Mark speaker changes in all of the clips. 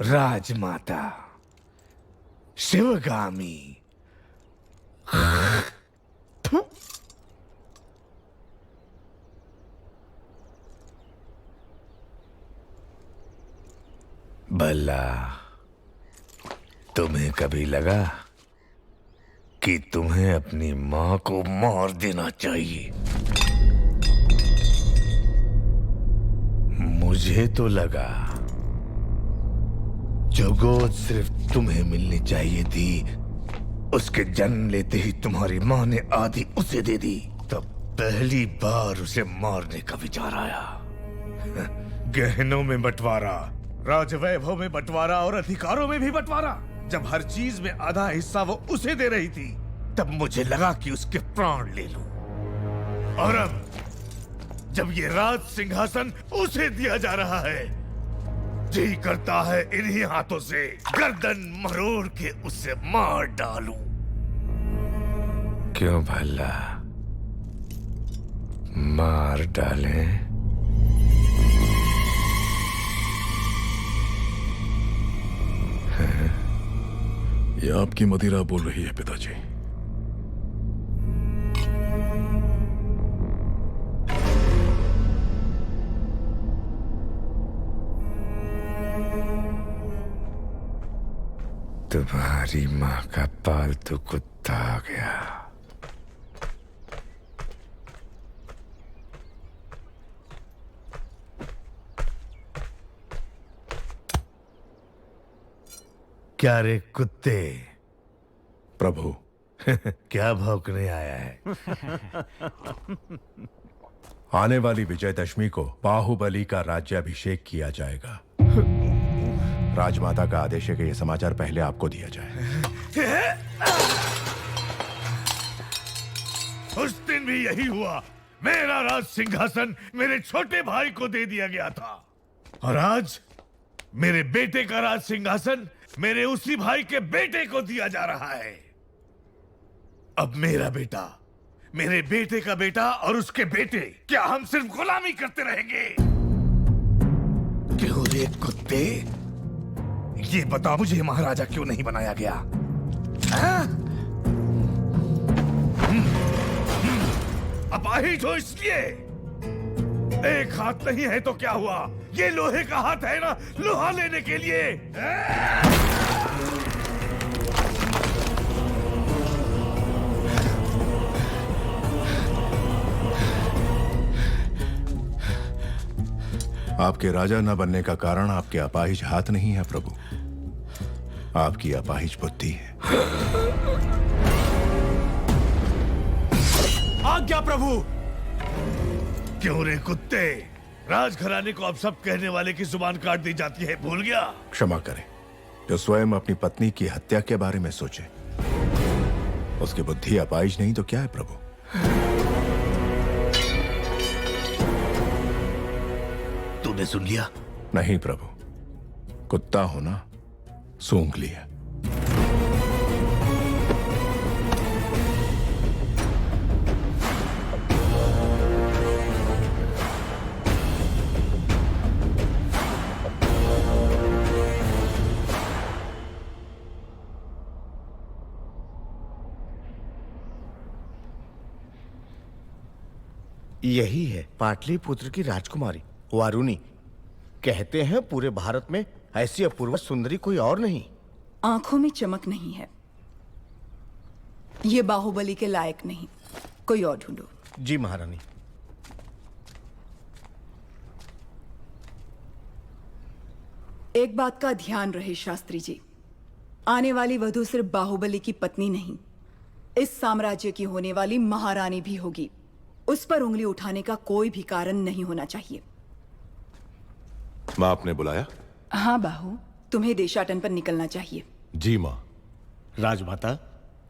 Speaker 1: राजमाता शिवगामी। भला तुम्हें कभी लगा कि तुम्हें अपनी मां को मार देना चाहिए? मुझे तो लगा जो गोद सिर्फ तुम्हें मिलनी चाहिए थी, उसके जन्म लेते ही तुम्हारी मां ने आधी उसे दे दी। तब पहली बार उसे मारने का विचार आया। गहनों में बंटवारा, राजवैभव में बंटवारा और अधिकारों में भी बंटवारा। जब हर चीज में आधा हिस्सा वो उसे दे रही थी, तब मुझे लगा कि उसके प्राण ले लूं। और अब जब ये राज सिंहासन उसे दिया जा रहा है, जी करता है इन्हीं हाथों से गर्दन मरोड़ के उसे मार डालूं। क्यों भला मार डालें?
Speaker 2: ये आपकी मदिरा बोल रही है पिताजी।
Speaker 1: तुम्हारी माँ का पालतू कुत्ता आ गया। क्या रे कुत्ते?
Speaker 2: प्रभु।
Speaker 1: क्या भौंकने आया है?
Speaker 2: आने वाली विजयदशमी को बाहुबली का राज्याभिषेक किया जाएगा। राजमाता का आदेश है कि यह समाचार पहले आपको दिया जाए।
Speaker 1: उस दिन भी यही हुआ। मेरा राज सिंहासन मेरे छोटे भाई को दे दिया गया था, और आज मेरे बेटे का राज सिंहासन मेरे उसी भाई के बेटे को दिया जा रहा है। अब मेरा बेटा, मेरे बेटे का बेटा और उसके बेटे, क्या हम सिर्फ गुलामी करते रहेंगे? क्यों रे कुत्ते? ये बता मुझे, महाराजा क्यों नहीं बनाया गया? अपाहिज हो इसलिए? एक हाथ नहीं है तो क्या हुआ? ये लोहे का हाथ है ना, लोहा लेने के लिए।
Speaker 2: आपके राजा न बनने का कारण आपके अपाहिज हाथ नहीं है प्रभु, आपकी अपाहिज बुद्धि है।
Speaker 3: आज्ञा प्रभु।
Speaker 1: क्यों रे कुत्ते? राजघराने को अब सब कहने वाले की जुबान काट दी जाती है, भूल गया?
Speaker 2: क्षमा करें, जो स्वयं अपनी पत्नी की हत्या के बारे में सोचे, उसकी बुद्धि अपाहिज नहीं तो क्या है प्रभु?
Speaker 1: तूने सुन लिया?
Speaker 2: नहीं प्रभु, कुत्ता हो ना, सूंघ लिया।
Speaker 3: यही है पाटलिपुत्र की राजकुमारी वारुणी। कहते हैं पूरे भारत में ऐसी अपूर्व सुंदरी कोई और नहीं।
Speaker 4: आंखों में चमक नहीं है, ये बाहुबली के लायक नहीं, कोई और ढूंढो।
Speaker 3: जी महारानी।
Speaker 4: एक बात का ध्यान रहे शास्त्री जी, आने वाली वधू सिर्फ बाहुबली की पत्नी नहीं, इस साम्राज्य की होने वाली महारानी भी होगी। उस पर उंगली उठाने का कोई भी कारण नहीं होना चाहिए।
Speaker 2: माँ, आपने बुलाया?
Speaker 4: हाँ बाहु, तुम्हें देशाटन पर निकलना चाहिए।
Speaker 2: जी माँ।
Speaker 5: राजमाता,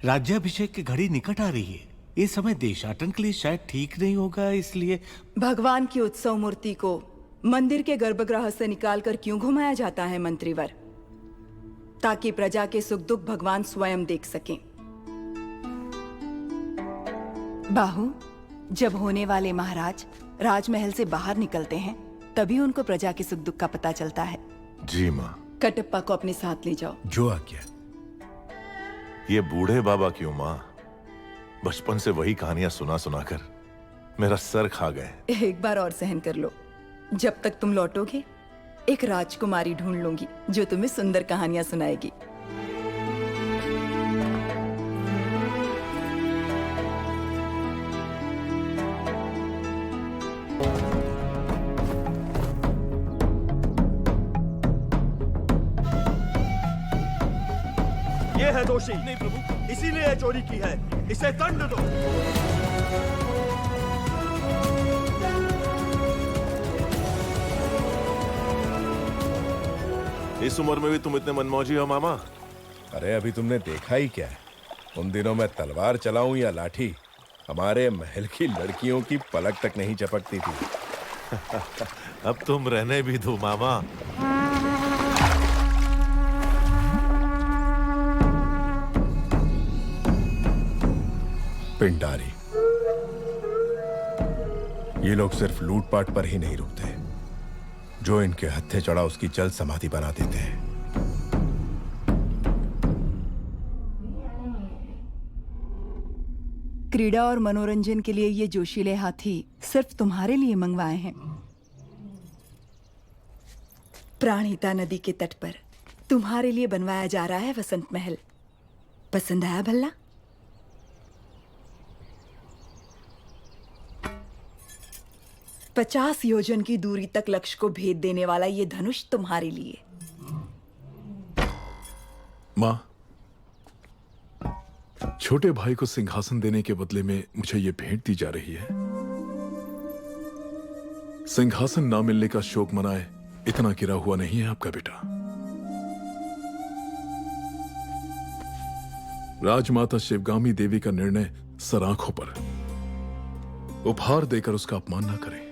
Speaker 5: राज्याभिषेक की घड़ी निकट आ रही है। ये समय देशाटन के लिए शायद ठीक नहीं होगा, इसलिए
Speaker 4: भगवान की उत्सव मूर्ति को मंदिर के गर्भगृह से निकालकर क्यों घुमाया जाता है मंत्रीवर? ताकि प्रजा के सुख दुख भगवान स्वयं देख सकें। बाहु, जब होने वाले महाराज राजमहल से बाहर निकलते हैं तभी उनको प्रजा के सुख दुख का पता चलता है।
Speaker 6: जी माँ।
Speaker 4: कटप्पा को अपने साथ ले जाओ।
Speaker 2: जो आज्ञा।
Speaker 6: ये बूढ़े बाबा क्यों माँ? बचपन से वही कहानियां सुना सुना कर मेरा सर खा गए।
Speaker 4: एक बार और सहन कर लो। जब तक तुम लौटोगे एक राजकुमारी ढूंढ लूंगी जो तुम्हें सुंदर कहानियां सुनाएगी।
Speaker 7: ये है दोषी। नहीं प्रभु, इसीलिए चोरी की है। इसे दंड दो।
Speaker 6: इस उम्र में भी तुम इतने मनमौजी हो मामा?
Speaker 2: अरे अभी तुमने देखा ही क्या है? उन दिनों मैं तलवार चलाऊं या लाठी, हमारे महल की लड़कियों की पलक तक नहीं झपकती थी।
Speaker 6: अब तुम रहने भी दो मामा।
Speaker 2: पिंडारी, ये लोग सिर्फ लूटपाट पर ही नहीं रुकते, जो इनके हत्थे चढ़ा उसकी जल्द समाधि बना देते हैं।
Speaker 4: क्रीड़ा और मनोरंजन के लिए ये जोशीले हाथी सिर्फ तुम्हारे लिए मंगवाए हैं। प्राणहिता नदी के तट पर तुम्हारे लिए बनवाया जा रहा है वसंत महल। पसंद आया भल्ला? 50 योजन की दूरी तक लक्ष्य को भेद देने वाला ये धनुष तुम्हारे लिए।
Speaker 8: माँ, छोटे भाई को सिंहासन देने के बदले में मुझे ये भेंट दी जा रही है। सिंहासन ना मिलने का शोक मनाए इतना गिरा हुआ नहीं है आपका बेटा। राजमाता शिवगामी देवी का निर्णय सराखों पर, उपहार देकर उसका अपमान ना करें।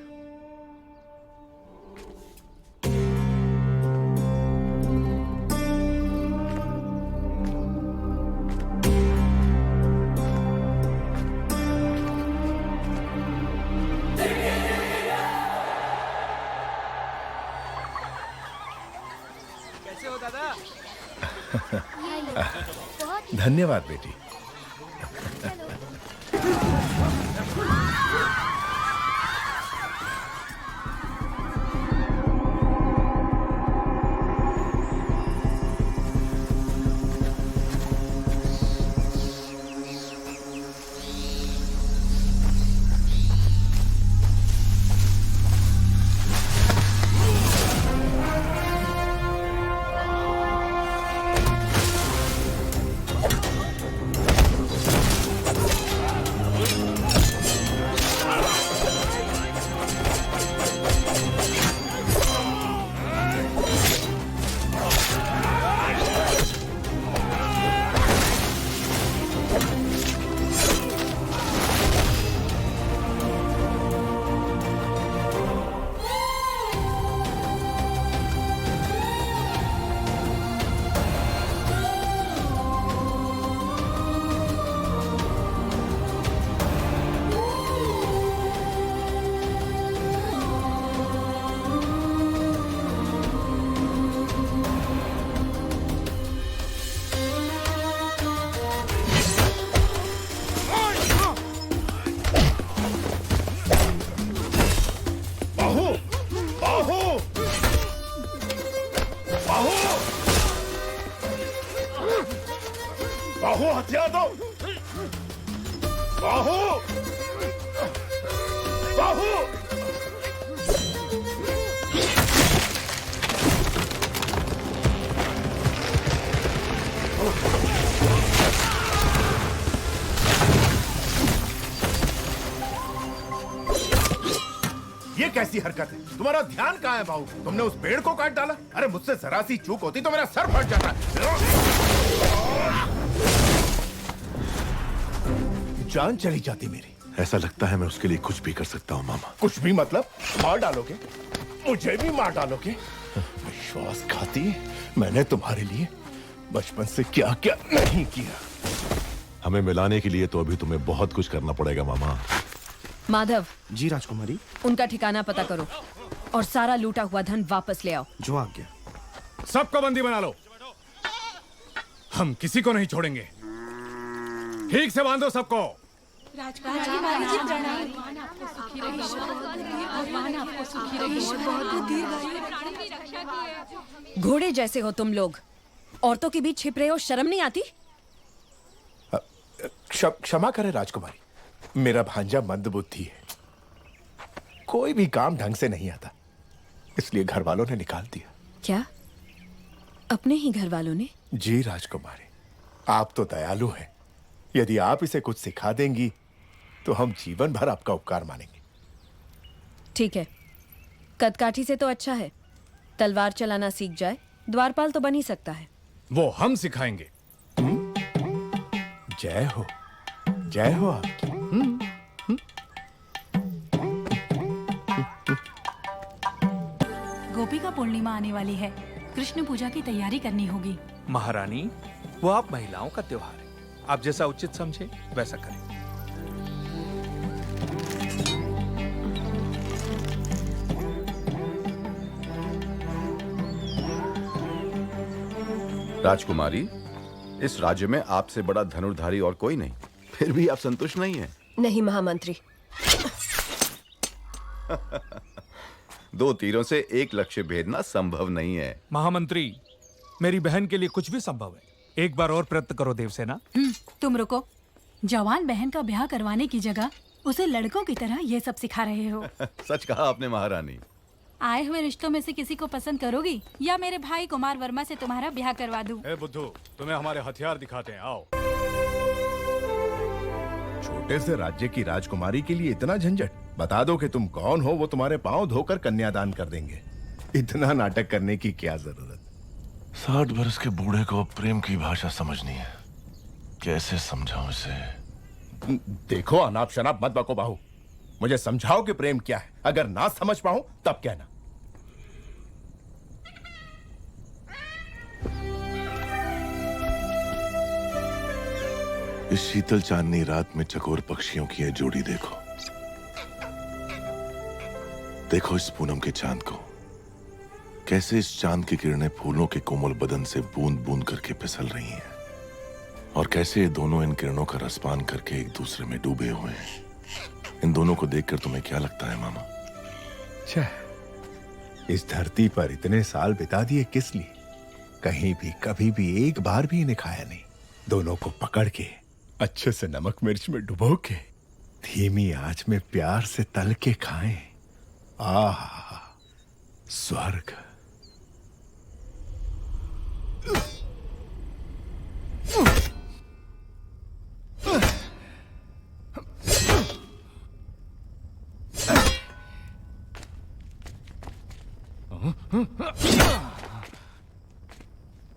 Speaker 2: धन्यवाद बेटी।
Speaker 3: बाहु हथियार दो। बाहु बाहु ये कैसी हरकत है? तुम्हारा ध्यान कहाँ है बाहु? तुमने उस पेड़ को काट डाला। अरे मुझसे जरा सी चूक होती तो मेरा सर फट जाता। जान चली जाती मेरी।
Speaker 6: ऐसा लगता है मैं उसके लिए कुछ भी कर सकता हूँ मामा।
Speaker 3: कुछ भी मतलब? मार डालोगे? मुझे भी मार डालोगे? विश्वासघाती, मैंने तुम्हारे लिए बचपन से क्या क्या नहीं किया।
Speaker 6: हमें मिलाने के लिए तो अभी तुम्हें बहुत कुछ करना पड़ेगा मामा।
Speaker 9: माधव,
Speaker 7: जी राजकुमारी।
Speaker 9: उनका ठिकाना पता करो। और सारा लूटा हुआ धन वापस ले आओ।
Speaker 7: जो आ गया।
Speaker 2: सबको बंदी बना लो। हम किसी को नहीं छोड़ेंगे। ठीक से बांधो सबको।
Speaker 9: घोड़े जैसे हो तुम लोग, औरतों के बीच छिप रहे हो, शर्म नहीं आती?
Speaker 3: क्षमा करें राजकुमारी, मेरा भांजा मंदबुद्धि है, कोई भी काम ढंग से नहीं आता, इसलिए घर वालों ने निकाल दिया।
Speaker 9: क्या अपने ही घर वालों ने?
Speaker 3: जी राजकुमारी, आप तो दयालु हैं। यदि आप इसे कुछ सिखा देंगी तो हम जीवन भर आपका उपकार मानेंगे।
Speaker 9: ठीक है, कदकाठी से तो अच्छा है, तलवार चलाना सीख जाए, द्वारपाल तो बन ही सकता है।
Speaker 2: वो हम सिखाएंगे।
Speaker 3: जय हो आपकी।
Speaker 10: गोपी का पूर्णिमा आने वाली है, कृष्ण पूजा की तैयारी करनी होगी।
Speaker 11: महारानी, वो आप महिलाओं का त्योहार है, आप जैसा उचित समझे वैसा करें।
Speaker 12: राजकुमारी, इस राज्य में आपसे बड़ा धनुर्धारी और कोई नहीं, फिर भी आप संतुष्ट नहीं हैं।
Speaker 9: नहीं महामंत्री।
Speaker 12: दो तीरों से एक लक्ष्य भेदना संभव नहीं है।
Speaker 11: महामंत्री, मेरी बहन के लिए कुछ भी संभव है, एक बार और प्रयत्न करो देवसेना।
Speaker 10: तुम रुको, जवान बहन का ब्याह करवाने की जगह उसे लड़कों की तरह ये सब सिखा रहे हो।
Speaker 12: सच कहा आपने महारानी।
Speaker 10: आए हुए रिश्तों में से किसी को पसंद करोगी या मेरे भाई कुमार वर्मा से तुम्हारा ब्याह करवा दूं?
Speaker 2: ए बुद्धू, तुम्हें हमारे हथियार दिखाते हैं, आओ। छोटे से राज्य की राजकुमारी के लिए इतना झंझट? बता दो कि तुम कौन हो, वो तुम्हारे पांव धोकर कन्यादान कर देंगे। इतना नाटक करने की क्या जरूरत?
Speaker 6: 60 बरस के बूढ़े को प्रेम की भाषा समझनी है, कैसे समझाऊं इसे?
Speaker 2: देखो, अनाप शनाप मत बको बाहू, मुझे समझाओ कि प्रेम क्या है। अगर ना समझ पाऊं तब कहना।
Speaker 6: इस शीतल चांदनी रात में चकोर पक्षियों की यह जोड़ी देखो, देखो इस पूनम के चांद को, कैसे इस चांद की किरणें फूलों के कोमल बदन से बूंद बूंद करके फिसल रही हैं, और कैसे ये दोनों इन किरणों का रसपान करके एक दूसरे में डूबे हुए हैं। इन दोनों को देखकर तुम्हें क्या लगता है मामा?
Speaker 3: इस धरती पर इतने साल बिता दिए किस लिए? कहीं भी कभी भी एक बार भी इन्हें खाया नहीं। दोनों को पकड़ के अच्छे से नमक मिर्च में डुबो के धीमी आंच में प्यार से तल के खाएं। आह, स्वर्ग।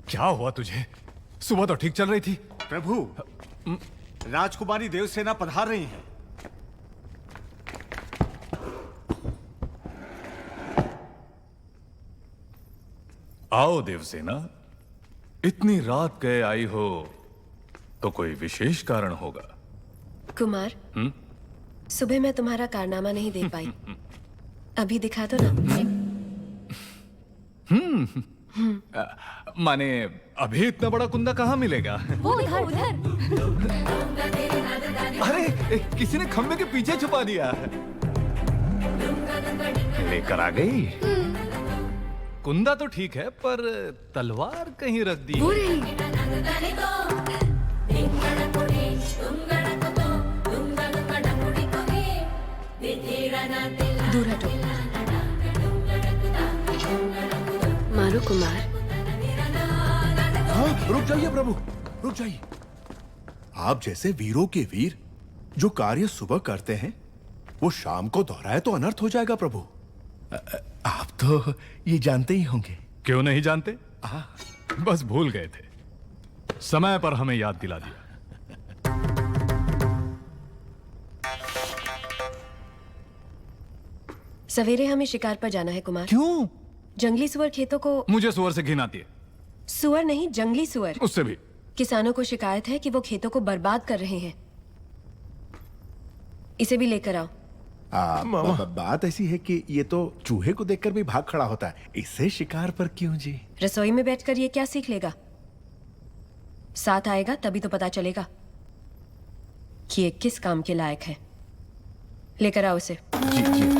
Speaker 2: क्या हुआ तुझे? सुबह तो ठीक चल रही थी।
Speaker 5: प्रभु, राजकुमारी देवसेना पधार रही हैं।
Speaker 2: आओ देवसेना, इतनी रात गए आई हो तो कोई विशेष कारण होगा।
Speaker 9: कुमार, सुबह मैं तुम्हारा कारनामा नहीं देख पाई, अभी दिखा दो ना।
Speaker 2: माने अभी इतना बड़ा कुंदा कहाँ मिलेगा?
Speaker 10: वो उधर उधर।
Speaker 2: अरे, किसी ने खंबे के पीछे छुपा दिया। लेकर आ गई। कुंदा तो ठीक है, पर तलवार कहीं रख दी।
Speaker 9: वो रही। दूर हटो। मारो कुमार।
Speaker 3: हाँ, रुक जाइए प्रभु, रुक जाइए। आप जैसे वीरों के वीर जो कार्य सुबह करते हैं, वो शाम को दोहराए तो अनर्थ हो जाएगा प्रभु। आप तो ये जानते ही होंगे।
Speaker 2: क्यों नहीं जानते? बस भूल गए थे। समय पर हमें याद दिला दिया।
Speaker 9: सवेरे हमें शिकार पर जाना है कुमार।
Speaker 2: क्यों?
Speaker 9: जंगली सुअर खेतों को।
Speaker 2: मुझे सुअर से घिन आती है।
Speaker 9: सुअर नहीं, जंगली सुअर।
Speaker 2: उससे भी।
Speaker 9: किसानों को शिकायत है कि वो खेतों को बर्बाद कर रहे हैं। इसे भी लेकर आओ।
Speaker 3: बात ऐसी है कि ये तो चूहे को देखकर भी भाग खड़ा होता है, इससे शिकार पर क्यों जी?
Speaker 9: रसोई में बैठकर ये क्या सीख लेगा? साथ आएगा तभी तो पता चलेगा कि ये किस काम के लायक है। लेकर आओ उसे।
Speaker 3: जी जी।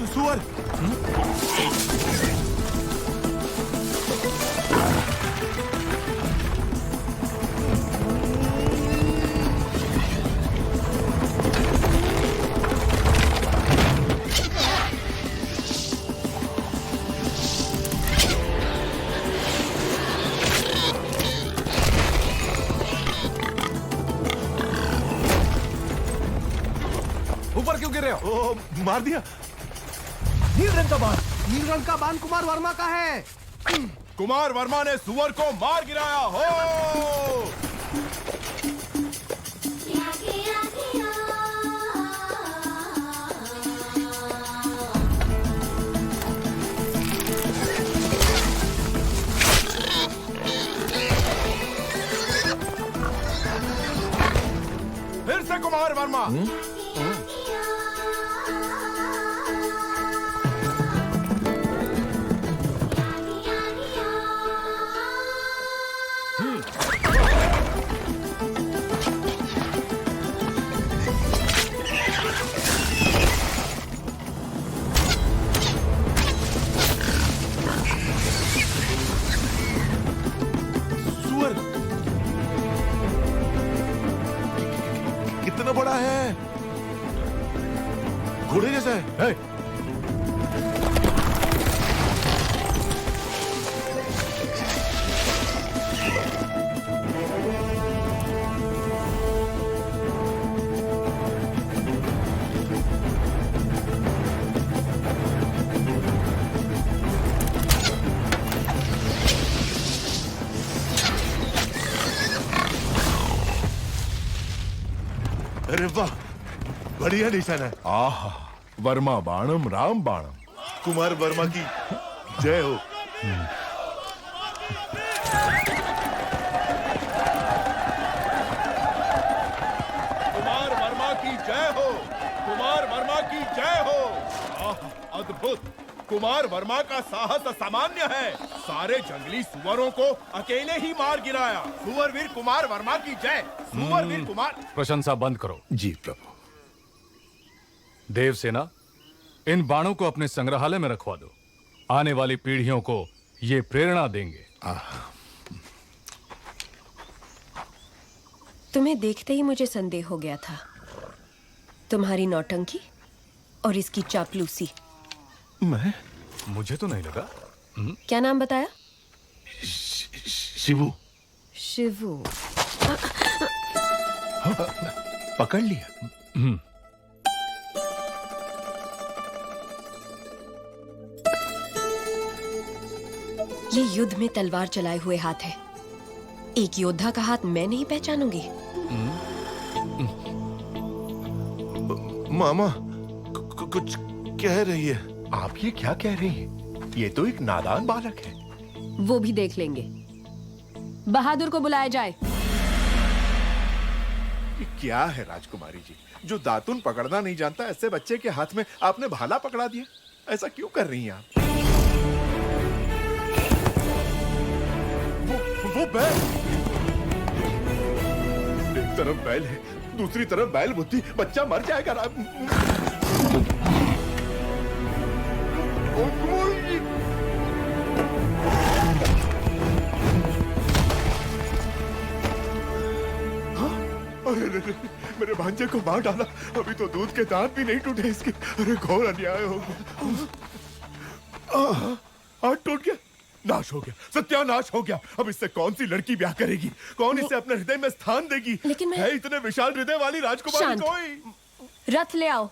Speaker 7: सुअर।
Speaker 11: ऊपर क्यों गिर रहे हो?
Speaker 7: ओ, मार दिया।
Speaker 11: नील रंग का बाण कुमार वर्मा का है।
Speaker 8: कुमार वर्मा ने सुअर को मार गिराया हो। फिर से कुमार वर्मा।
Speaker 7: कितना बड़ा है, घोड़े जैसा है। अरे वाह, बढ़िया निशान है।
Speaker 3: आहा, वर्मा बाणम राम बाणम।
Speaker 7: कुमार वर्मा की जय हो।
Speaker 8: कुमार वर्मा की जय हो। कुमार वर्मा की जय हो। आह, अद्भुत। कुमार वर्मा का साहस असामान्य है। सारे जंगली सुअरों को अकेले ही मार गिराया। सुअर वीर कुमार वर्मा की जय। सुअर वीर कुमार।
Speaker 11: प्रशंसा बंद करो।
Speaker 3: जी प्रभु।
Speaker 11: देवसेना, इन बाणों को अपने संग्रहालय में रखवा दो। आने वाली पीढ़ियों को ये प्रेरणा देंगे।
Speaker 9: तुम्हें देखते ही मुझे संदेह हो गया था। तुम्हारी नौटंकी और इसकी चापलूसी।
Speaker 3: मैं?
Speaker 11: मुझे तो नहीं लगा।
Speaker 9: क्या नाम बताया?
Speaker 7: शिवू।
Speaker 9: शिवू।
Speaker 3: पकड़ लिया।
Speaker 9: ये युद्ध में तलवार चलाए हुए हाथ है। एक योद्धा का हाथ मैं नहीं पहचानूंगी।
Speaker 7: मामा कुछ कह रही है।
Speaker 3: आप ये क्या कह रही हैं? ये तो एक नादान बालक है।
Speaker 9: वो भी देख लेंगे। बहादुर को बुलाया जाए।
Speaker 3: ये क्या है राजकुमारी जी, जो दातुन पकड़ना नहीं जानता ऐसे बच्चे के हाथ में आपने भाला पकड़ा दिया? ऐसा क्यों कर रही हैं आप? वो बैल। एक तरफ बैल है, दूसरी तरफ बैल बुद्धि। बच्चा मर जाएगा। अरे मेरे भांजे को मार डाला। अभी तो दूध के दांत भी नहीं टूटे इसके। अरे घोर अन्याय हो गया। हाथ टूट गया, नाश हो गया, सत्यानाश हो गया। अब इससे कौन सी लड़की ब्याह करेगी? कौन इसे अपने हृदय में स्थान देगी?
Speaker 9: लेकिन मैं...
Speaker 3: है इतने विशाल हृदय वाली राजकुमारी कोई?
Speaker 9: रथ ले आओ।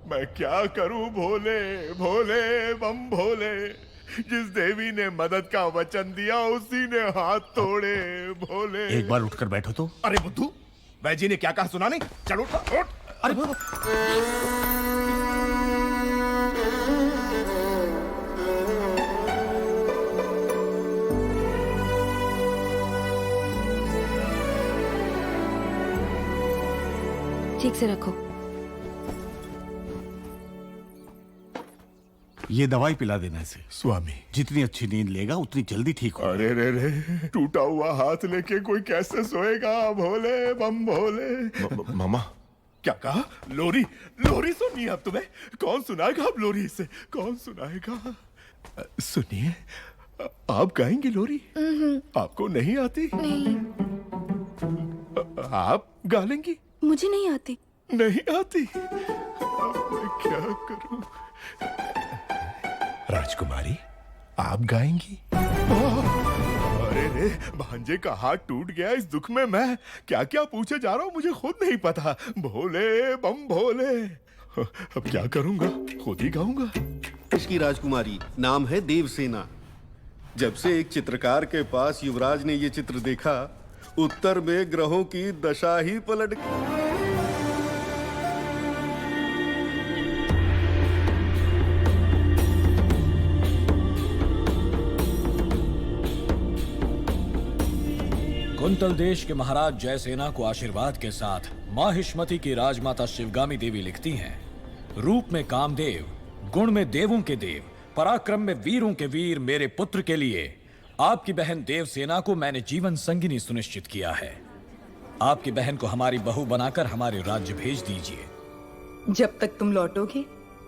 Speaker 8: मैं क्या करूं भोले भोले बम भोले। जिस देवी ने मदद का वचन दिया उसी ने हाथ तोड़े भोले।
Speaker 5: एक बार उठकर बैठो तो।
Speaker 8: अरे बुद्धू, वैजी ने क्या कहा सुना नहीं? चलो उठ।
Speaker 5: अरे
Speaker 9: ठीक से रखो।
Speaker 5: ये दवाई पिला देना इसे।
Speaker 3: स्वामी,
Speaker 5: जितनी अच्छी नींद लेगा उतनी जल्दी ठीक हो।
Speaker 8: अरे रे रे, टूटा हुआ हाथ लेके कोई कैसे सोएगा भोले बम भोले।
Speaker 6: मामा,
Speaker 8: क्या कहा? लोरी? लोरी सुननी है अब तुम्हें? कौन सुनाएगा अब लोरी इसे? कौन सुनाएगा? सुनिए, आप गाएंगे लोरी? आपको नहीं आती?
Speaker 4: नहीं,
Speaker 8: आप गा लेंगी?
Speaker 4: मुझे नहीं आती।
Speaker 8: नहीं आती? अब मैं क्या करूं?
Speaker 3: राजकुमारी, आप गाएंगी?
Speaker 8: अरे रे, भांजे का हाथ टूट गया। इस दुख में मैं क्या क्या पूछे जा रहा हूँ मुझे खुद नहीं पता। भोले बम भोले। अब क्या करूंगा? खुद ही गाऊंगा।
Speaker 7: इसकी राजकुमारी नाम है देवसेना। जब से एक चित्रकार के पास युवराज ने ये चित्र देखा, उत्तर में ग्रहों की दशा ही पलट गई।
Speaker 13: कुंतल देश के महाराज जयसेना को आशीर्वाद के साथ माहिष्मति की राजमाता शिवगामी देवी लिखती हैं, रूप में कामदेव, गुण में देवों के देव, पराक्रम में वीरों के वीर मेरे पुत्र के लिए आपकी बहन देवसेना को मैंने जीवन संगिनी सुनिश्चित किया है। आपकी बहन को हमारी बहू बनाकर हमारे राज्य भेज दीजिए।
Speaker 4: जब तक तुम लौटोगे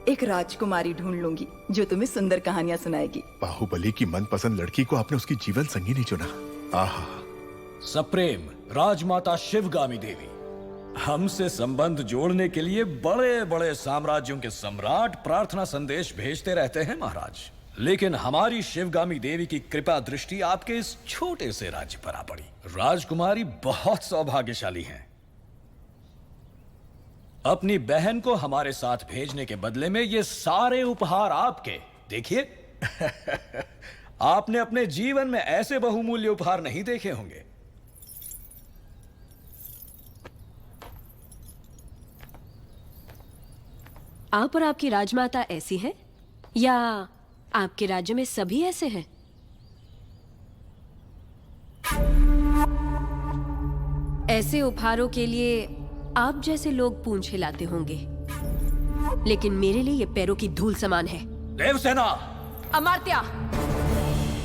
Speaker 4: एक राजकुमारी ढूंढ लूंगी जो तुम्हें सुंदर कहानियां सुनाएगी।
Speaker 3: बाहुबली की मनपसंद लड़की को आपने उसकी जीवन संगिनी चुना। आहा।
Speaker 13: सप्रेम राजमाता शिवगामी देवी, हमसे संबंध जोड़ने के लिए बड़े बड़े साम्राज्यों के सम्राट प्रार्थना संदेश भेजते रहते हैं महाराज, लेकिन हमारी शिवगामी देवी की कृपा दृष्टि आपके इस छोटे से राज्य पर आ पड़ी। राजकुमारी बहुत सौभाग्यशाली हैं। अपनी बहन को हमारे साथ भेजने के बदले में ये सारे उपहार आपके। देखिए आपने अपने जीवन में ऐसे बहुमूल्य उपहार नहीं देखे होंगे।
Speaker 9: आप और आपकी राजमाता ऐसी हैं या आपके राज्य में सभी ऐसे हैं? ऐसे उपहारों के लिए आप जैसे लोग पूंछ हिलाते होंगे, लेकिन मेरे लिए ये पैरों की धूल समान है।
Speaker 13: देवसेना!
Speaker 9: अमात्या!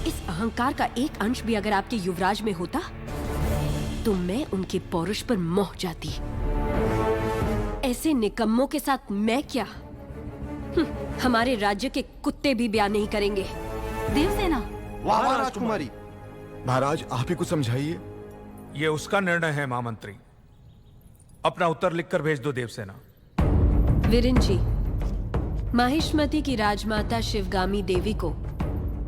Speaker 9: इस अहंकार का एक अंश भी अगर आपके युवराज में होता तो मैं उनके पौरुष पर मोह जाती। ऐसे निकम्मों के साथ मैं क्या? हमारे राज्य के कुत्ते भी ब्याह नहीं करेंगे।
Speaker 10: देवसेना!
Speaker 12: वाह राजकुमारी! महाराज आप ही कुछ समझाइए।
Speaker 14: ये उसका निर्णय है महामंत्री। अपना उत्तर लिखकर भेज दो देवसेना।
Speaker 9: वीरेन जी, माहिष्मति की राजमाता शिवगामी देवी को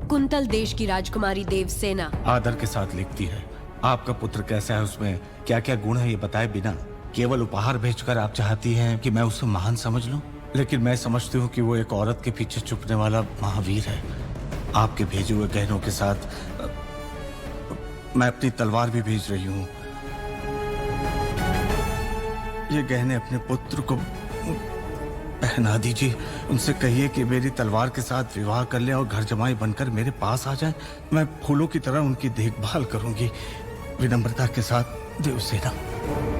Speaker 9: कुंतल देश की राजकुमारी देवसेना
Speaker 5: आदर के साथ लिखती है। आपका पुत्र कैसा है, उसमें क्या क्या गुण है, ये बताए बिना केवल उपहार भेजकर आप चाहती हैं कि मैं उसे महान समझ लूं, लेकिन मैं समझती हूँ कि वो एक औरत के पीछे छुपने वाला महावीर है। आपके भेजे हुए गहनों के साथ मैं अपनी तलवार भी भेज रही हूँ। ये गहने अपने पुत्र को पहना दीजिए। उनसे कहिए कि मेरी तलवार के साथ विवाह कर ले और घर जमाई बनकर मेरे पास आ जाए। मैं फूलों की तरह उनकी देखभाल करूंगी। विनम्रता के साथ, देवसेना।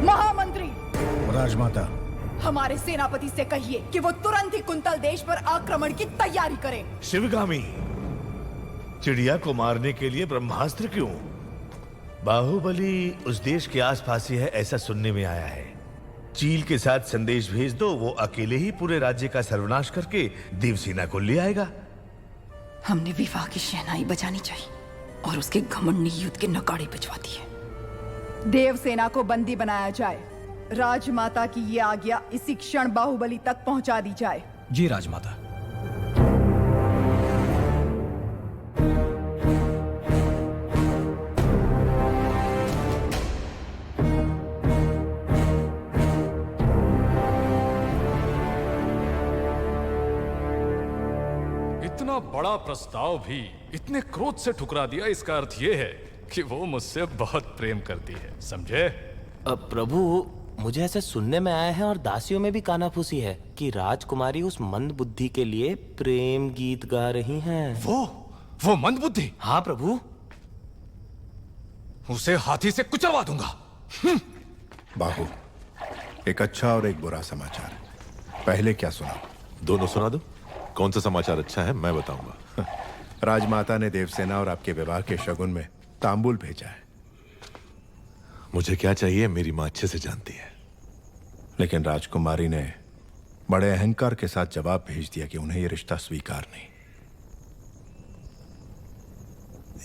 Speaker 4: महामंत्री!
Speaker 3: राजमाता,
Speaker 4: हमारे सेनापति से कहिए कि वो तुरंत ही कुंतल देश पर आक्रमण की तैयारी करें।
Speaker 1: शिवगामी, चिड़िया को मारने के लिए ब्रह्मास्त्र क्यों? बाहुबली उस देश के आसपास ही है ऐसा सुनने में आया है। चील के साथ संदेश भेज दो, वो अकेले ही पूरे राज्य का सर्वनाश करके देवसेना को ले आएगा।
Speaker 4: हमने विवाह की शहनाई बजानी चाहिए और उसके घमंड ने युद्ध के नगाड़े बजवा दिए। देवसेना को बंदी बनाया जाए। राजमाता की ये आज्ञा इसी क्षण बाहुबली तक पहुंचा दी जाए।
Speaker 13: जी राजमाता।
Speaker 11: इतना बड़ा प्रस्ताव भी इतने क्रोध से ठुकरा दिया, इसका अर्थ यह है कि वो मुझसे बहुत प्रेम करती है, समझे?
Speaker 15: प्रभु, मुझे ऐसे सुनने में आया है और दासियों में भी कानाफूसी है कि राजकुमारी उस मंद बुद्धि के लिए प्रेम गीत गा रही हैं।
Speaker 11: वो मंद बुद्धि?
Speaker 15: हाँ प्रभु।
Speaker 11: उसे हाथी से कुचलवा दूंगा।
Speaker 2: बाहु, एक अच्छा और एक बुरा समाचार। पहले क्या सुना?
Speaker 6: दोनों सुना दो। कौन सा समाचार अच्छा है मैं बताऊंगा।
Speaker 2: राजमाता ने देवसेना और आपके विवाह के शगुन में तांबूल भेजा है।
Speaker 6: मुझे क्या चाहिए मेरी मां अच्छे से जानती है।
Speaker 2: लेकिन राजकुमारी ने बड़े अहंकार के साथ जवाब भेज दिया कि उन्हें यह रिश्ता स्वीकार नहीं।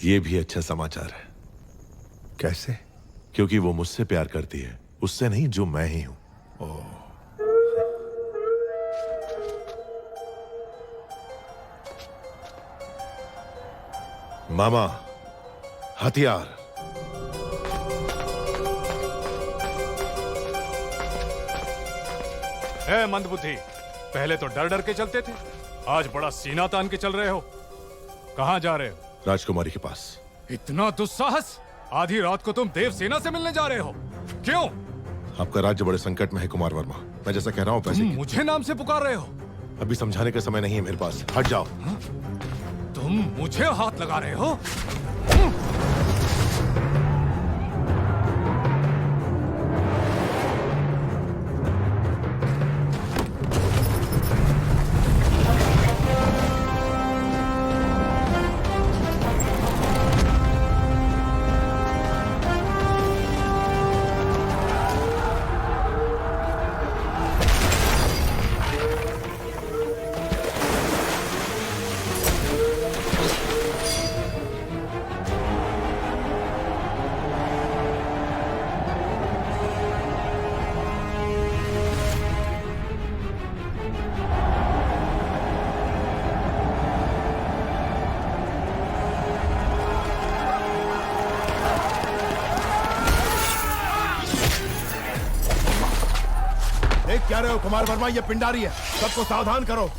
Speaker 6: यह भी अच्छा समाचार है।
Speaker 2: कैसे?
Speaker 6: क्योंकि वो मुझसे प्यार करती है, उससे नहीं जो मैं ही हूं।
Speaker 2: ओह,
Speaker 6: मामा, हथियार।
Speaker 11: है मंदबुद्धि, पहले तो डर डर के चलते थे, आज बड़ा सीना तान के चल रहे हो। कहां जा रहे हो?
Speaker 6: राजकुमारी के पास।
Speaker 11: इतना दुस्साहस? आधी रात को तुम देवसेना से मिलने जा रहे हो? क्यों?
Speaker 6: आपका राज्य बड़े संकट में है कुमार वर्मा। मैं जैसा कह रहा हूं पैसे
Speaker 11: मुझे नाम से पुकार रहे हो?
Speaker 6: अभी समझाने का समय नहीं है मेरे पास। हट जाओ।
Speaker 11: तुम मुझे हाथ लगा रहे हो?
Speaker 3: क्या रहे हो कुमार वर्मा? ये पिंडारी है, सबको सावधान करो।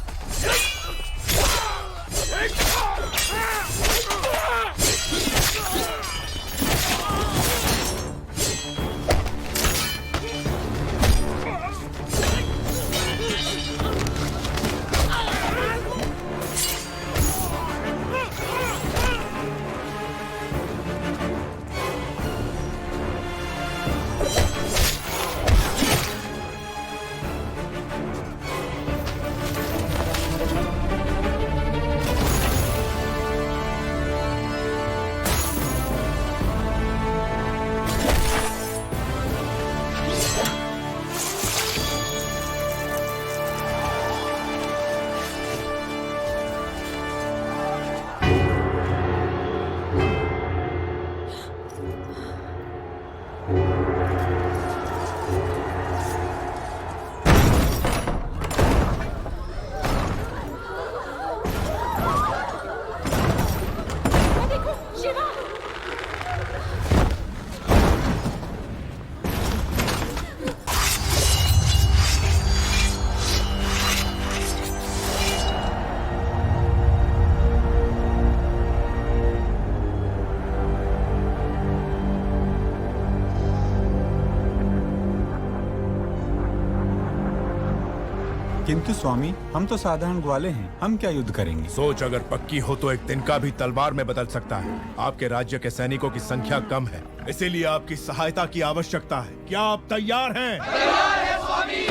Speaker 16: किंतु स्वामी, हम तो साधारण ग्वाले हैं, हम क्या युद्ध करेंगे?
Speaker 2: सोच अगर पक्की हो तो एक तिनका भी तलवार में बदल सकता है। आपके राज्य के सैनिकों की संख्या कम है, इसीलिए आपकी सहायता की आवश्यकता है। क्या आप तैयार हैं?
Speaker 17: तैयार है स्वामी।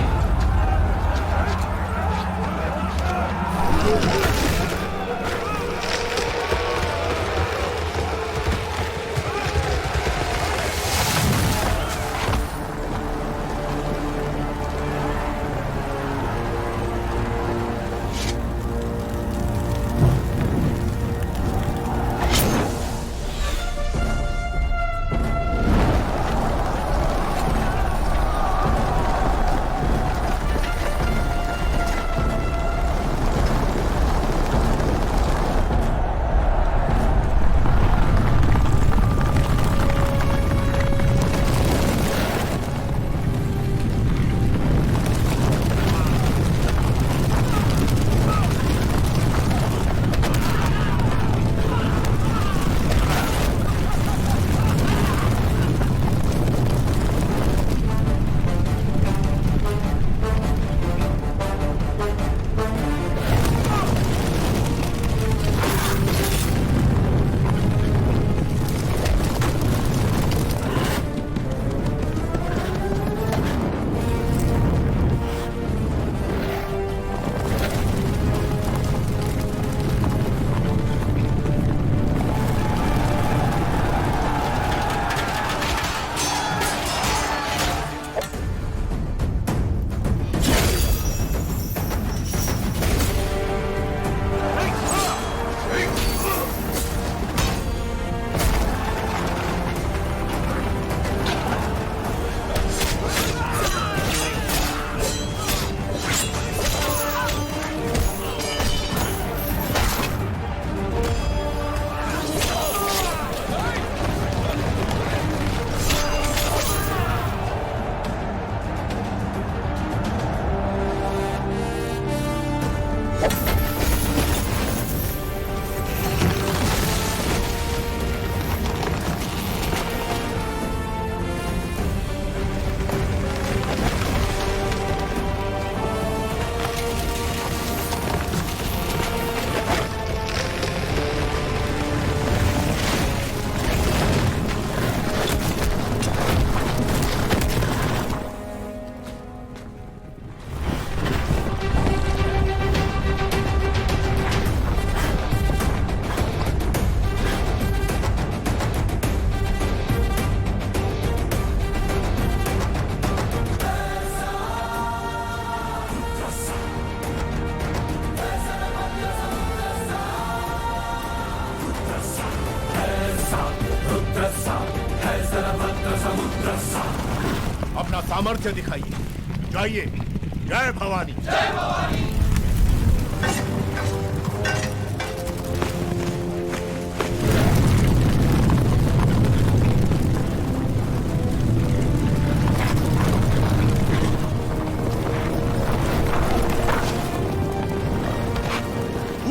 Speaker 8: अपना सामर्थ्य दिखाइए। जाइए। जय भवानी। जय भवानी।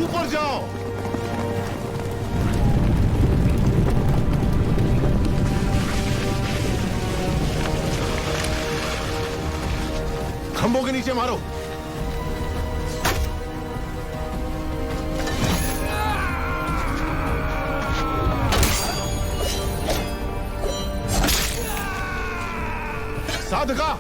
Speaker 8: ऊपर जाओ। खंभों के नीचे मारो। साधका।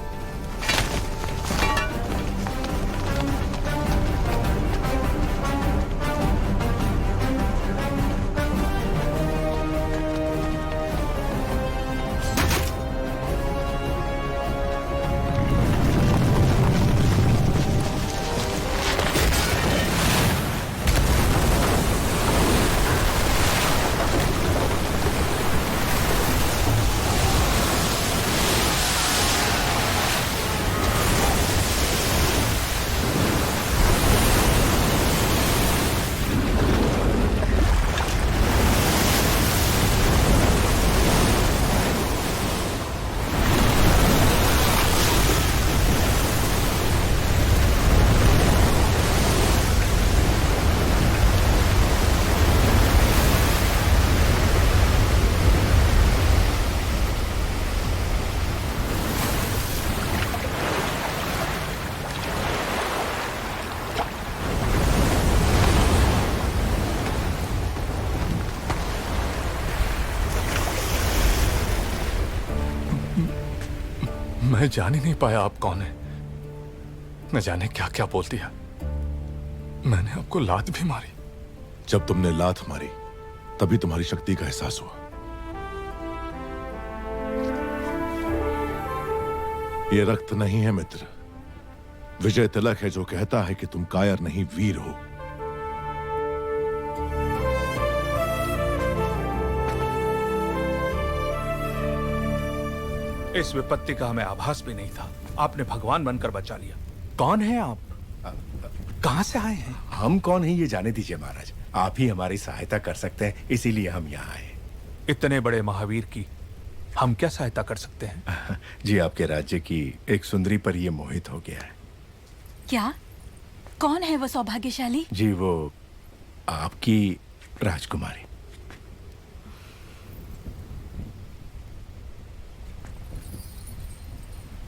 Speaker 11: मैं जान ही नहीं पाया आप कौन है। न जाने क्या क्या बोल दिया। मैंने आपको लात भी मारी।
Speaker 6: जब तुमने लात मारी तभी तुम्हारी शक्ति का एहसास हुआ। ये रक्त नहीं है मित्र, विजय तिलक है जो कहता है कि तुम कायर नहीं वीर हो।
Speaker 14: इस विपत्ति का हमें आभास भी नहीं था। आपने भगवान बनकर बचा लिया। कौन है आप? कहां से आए हैं?
Speaker 3: हम कौन हैं ये जाने दीजिए महाराज। आप ही हमारी सहायता कर सकते हैं, इसीलिए हम यहाँ आए।
Speaker 14: इतने बड़े महावीर की हम क्या सहायता कर सकते हैं?
Speaker 3: जी, आपके राज्य की एक सुंदरी पर ये मोहित हो गया है।
Speaker 10: क्या? कौन है वो सौभाग्यशाली?
Speaker 3: जी, वो आपकी राजकुमारी।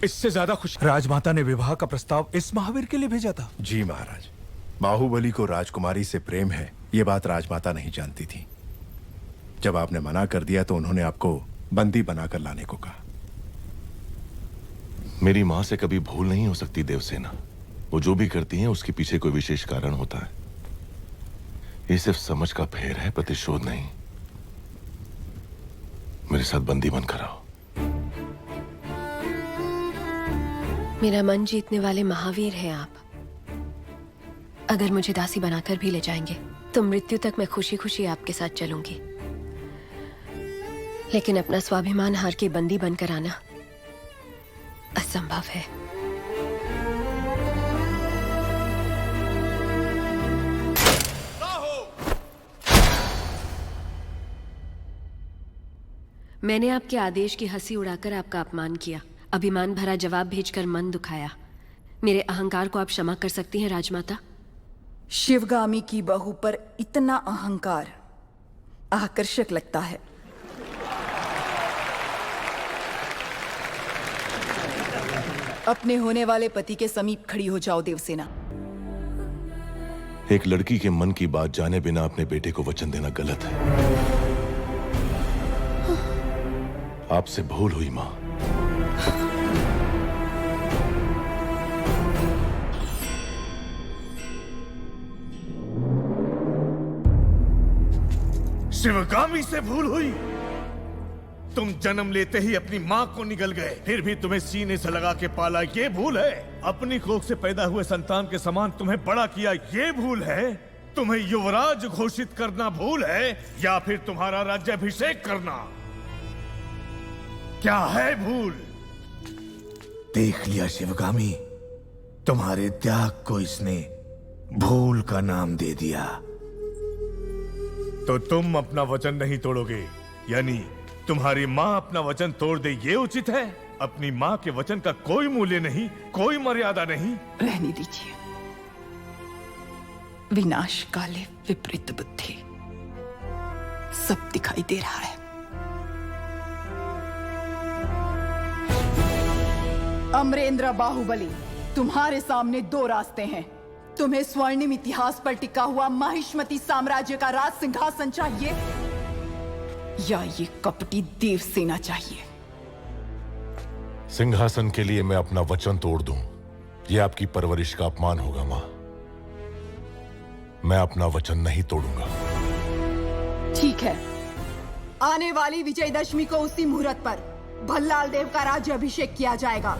Speaker 14: इससे ज्यादा खुश राजमाता ने विवाह का प्रस्ताव इस महावीर के लिए भेजा था।
Speaker 3: जी महाराज, बाहुबली को राजकुमारी से प्रेम है ये बात राजमाता नहीं जानती थी। जब आपने मना कर दिया तो उन्होंने आपको बंदी बनाकर लाने को कहा।
Speaker 6: मेरी मां से कभी भूल नहीं हो सकती देवसेना। वो जो भी करती हैं उसके पीछे कोई विशेष कारण होता है। ये सिर्फ समझ का फेर है, प्रतिशोध नहीं। मेरे साथ बंदी बनकर आओ।
Speaker 9: मेरा मन जीतने वाले महावीर हैं आप। अगर मुझे दासी बनाकर भी ले जाएंगे तो मृत्यु तक मैं खुशी खुशी आपके साथ चलूंगी, लेकिन अपना स्वाभिमान हार के बंदी बनकर आना असंभव है। मैंने आपके आदेश की हंसी उड़ाकर आपका अपमान किया, अभिमान भरा जवाब भेजकर मन दुखाया। मेरे अहंकार को आप क्षमा कर सकती हैं राजमाता?
Speaker 4: शिवगामी की बहू पर इतना अहंकार आकर्षक लगता है। अपने होने वाले पति के समीप खड़ी हो जाओ देवसेना।
Speaker 6: एक लड़की के मन की बात जाने बिना अपने बेटे को वचन देना गलत है। आपसे भूल हुई मां।
Speaker 1: शिवगामी से भूल हुई? तुम जन्म लेते ही अपनी माँ को निगल गए, फिर भी तुम्हें सीने से लगा के पाला, ये भूल है? अपनी कोख से पैदा हुए संतान के समान तुम्हें बड़ा किया, ये भूल है? तुम्हें युवराज घोषित करना भूल है, या फिर तुम्हारा राज्याभिषेक करना? क्या है भूल? देख लिया शिवगामी, तुम्हारे त्याग को इसने भूल का नाम दे दिया। तो तुम अपना वचन नहीं तोड़ोगे, यानी तुम्हारी माँ अपना वचन तोड़ दे, ये उचित है? अपनी माँ के वचन का कोई मूल्य नहीं, कोई मर्यादा नहीं?
Speaker 4: रहने दीजिए। विनाश काले विपरीत बुद्धि, सब दिखाई दे रहा है। अमरेंद्र बाहुबली, तुम्हारे सामने दो रास्ते हैं। तुम्हें स्वर्णिम इतिहास पर टिका हुआ माहिष्मती साम्राज्य का राज सिंहासन चाहिए, या ये कपटी देवसेना चाहिए?
Speaker 6: सिंहासन के लिए मैं अपना वचन तोड़ दूं, यह आपकी परवरिश का अपमान होगा मां। मैं अपना वचन नहीं तोड़ूंगा।
Speaker 4: ठीक है, आने वाली विजयदशमी को उसी मुहूर्त पर भल्लाल देव का राज्याभिषेक किया जाएगा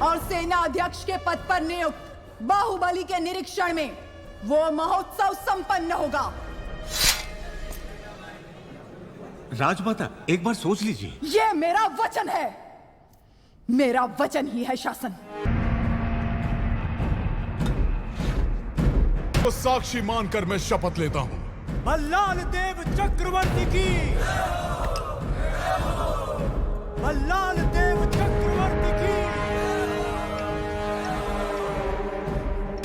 Speaker 4: और सेना अध्यक्ष के पद पर नियुक्त बाहुबली के निरीक्षण में वो महोत्सव संपन्न होगा।
Speaker 5: राजमाता, एक बार सोच लीजिए।
Speaker 4: ये मेरा वचन है, मेरा वचन ही है शासन।
Speaker 8: तो साक्षी मानकर मैं शपथ लेता हूं।
Speaker 16: भल्लाल देव चक्रवर्ती की, भल्लाल देव चक्रवर्ती की,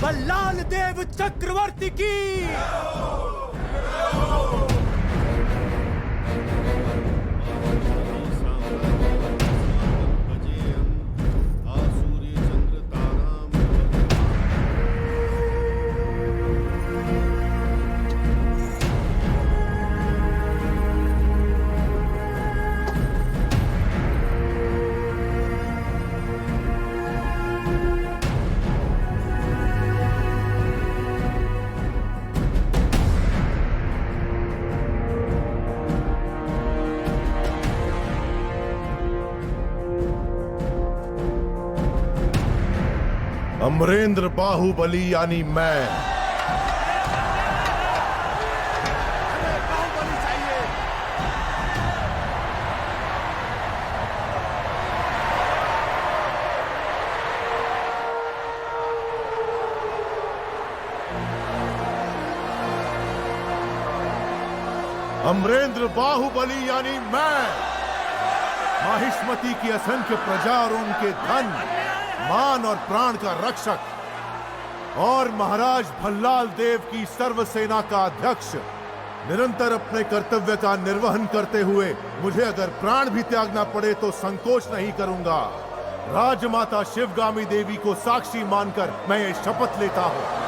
Speaker 16: भल्लाल देव चक्रवर्ती की।
Speaker 3: अमरेंद्र बाहुबली यानी मैं अमरेंद्र बाहुबली यानी मैं माहिष्मती की असंख्य प्रजा और उनके धन, मान और प्राण का रक्षक और महाराज भल्लाल देव की सर्व सेना का अध्यक्ष, निरंतर अपने कर्तव्य का निर्वहन करते हुए मुझे अगर प्राण भी त्यागना पड़े तो संकोच नहीं करूंगा। राजमाता शिवगामी देवी को साक्षी मानकर मैं ये शपथ लेता हूं।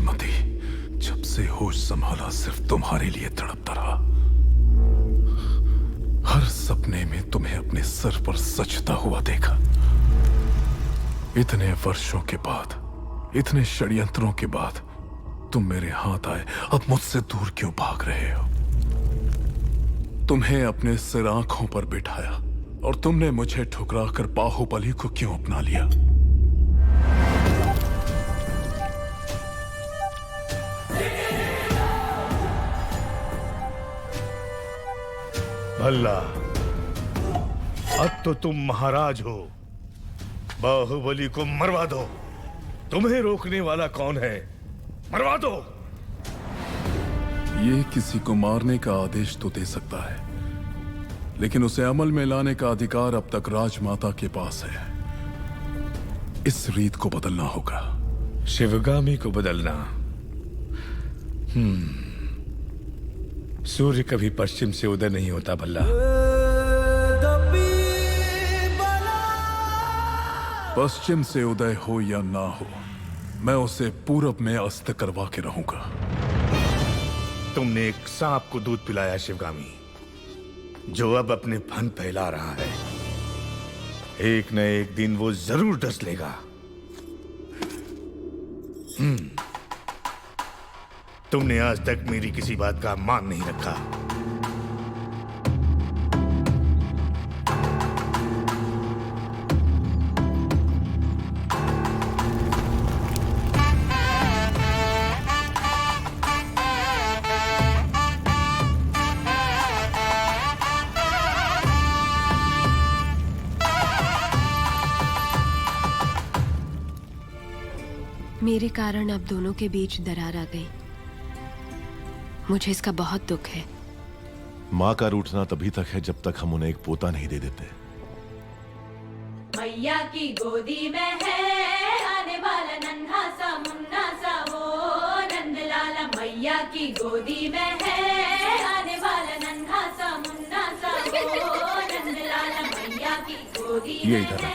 Speaker 3: माहिष्मती, जब से होश संभाला सिर्फ तुम्हारे लिए तड़पता रहा। हर सपने में तुम्हें अपने सर पर सजता हुआ देखा। इतने वर्षों के बाद, इतने षड्यंत्रों के बाद तुम मेरे हाथ आए, अब मुझसे दूर क्यों भाग रहे हो? तुम्हें अपने सिर आंखों पर बिठाया और तुमने मुझे ठुकराकर बाहुबली को क्यों अपना लिया?
Speaker 1: भल्ला, अब तो तुम महाराज हो। बाहुबली को मरवा दो। तुम्हें रोकने वाला कौन है? मरवा दो।
Speaker 3: ये किसी को मारने का आदेश तो दे सकता है, लेकिन उसे अमल में लाने का अधिकार अब तक राजमाता के पास है। इस रीत को बदलना होगा।
Speaker 1: शिवगामी को बदलना? सूर्य कभी पश्चिम से उदय नहीं होता भल्ला।
Speaker 3: पश्चिम से उदय हो या ना हो, मैं उसे पूरब में अस्त करवा के रहूंगा।
Speaker 1: तुमने एक सांप को दूध पिलाया शिवगामी, जो अब अपने फन फैला रहा है। एक न एक दिन वो जरूर डस लेगा। तुमने आज तक मेरी किसी बात का मान नहीं रखा।
Speaker 9: मेरे कारण अब दोनों के बीच दरार आ गई। मुझे इसका बहुत दुख है।
Speaker 6: माँ का रूठना तभी तक है जब तक हम उन्हें एक पोता नहीं दे देते।
Speaker 17: मैया की गोदी में है आने वाला नन्हा सा मुन्ना सा वो नंदलाला। मैया की गोदी में है आने वाला नन्हा सा मुन्ना सा वो नंदलाला। मैया की गोदी
Speaker 3: ये
Speaker 17: में
Speaker 3: इधर
Speaker 17: है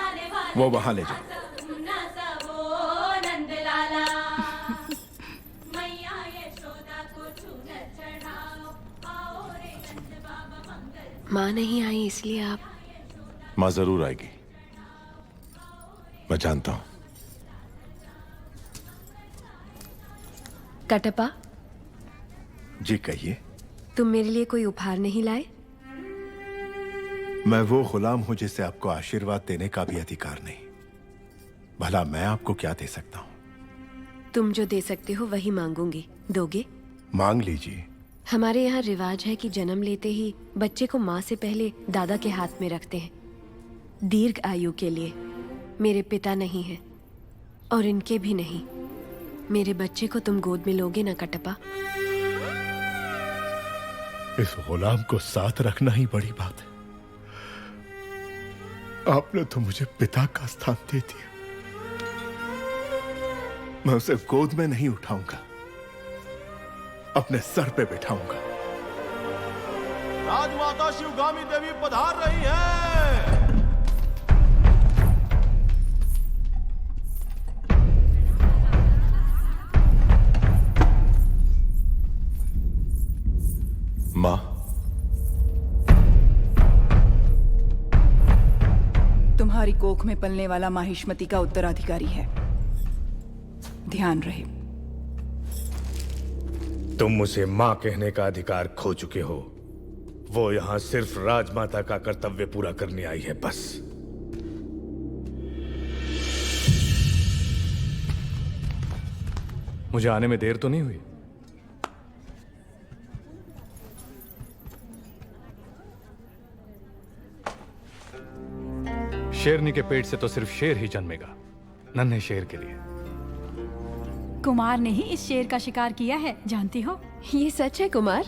Speaker 17: आने वाला
Speaker 3: वो वहां ले जाओ।
Speaker 17: मुन्ना सा वो नंदलाला। मैया यशोदा को चूनर चढ़ाओ, आओ रे नंद बाबा मंगल।
Speaker 9: माँ नहीं आई इसलिए आप?
Speaker 6: माँ जरूर आएगी, मैं जानता हूं।
Speaker 9: कटप्पा,
Speaker 3: जी कहिए।
Speaker 9: तुम मेरे लिए कोई उपहार नहीं लाए?
Speaker 3: मैं वो गुलाम हूं जिसे आपको आशीर्वाद देने का भी अधिकार नहीं। भला मैं आपको क्या दे सकता हूं?
Speaker 9: तुम जो दे सकते हो वही मांगूंगी। दोगे?
Speaker 3: मांग लीजिए।
Speaker 9: हमारे यहाँ रिवाज है कि जन्म लेते ही बच्चे को माँ से पहले दादा के हाथ में रखते हैं, दीर्घ आयु के लिए। मेरे पिता नहीं है और इनके भी नहीं। मेरे बच्चे को तुम गोद में लोगे ना कटप्पा?
Speaker 3: इस गुलाम को साथ रखना ही बड़ी बात है। आपने तो मुझे पिता का स्थान दे दिया। मैं उसे गोद में नहीं उठाऊंगा, अपने सर पे बिठाऊंगा।
Speaker 18: राजमाता शिवगामी देवी पधार रही है।
Speaker 6: माँ,
Speaker 4: तुम्हारी कोख में पलने वाला माहिष्मती का उत्तराधिकारी है। ध्यान रहे।
Speaker 1: तुम उसे मां कहने का अधिकार खो चुके हो। वो यहां सिर्फ राजमाता का कर्तव्य पूरा करने आई है, बस।
Speaker 11: मुझे आने में देर तो नहीं हुई? शेरनी के पेट से तो सिर्फ शेर ही जन्मेगा, नन्हे शेर के लिए।
Speaker 10: कुमार ने ही इस शेर का शिकार किया है, जानती हो?
Speaker 9: ये सच है कुमार?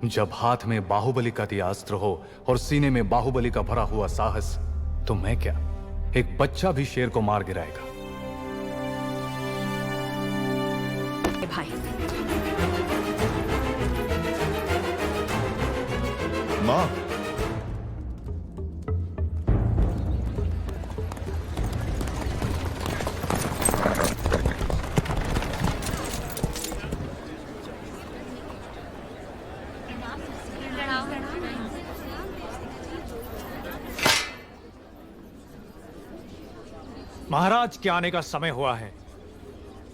Speaker 11: जब हाथ में बाहुबली का दिया अस्त्र हो और सीने में बाहुबली का भरा हुआ साहस, तो मैं क्या, एक बच्चा भी शेर को मार गिराएगा।
Speaker 9: भाई,
Speaker 3: माँ,
Speaker 14: महाराज के आने का समय हुआ है।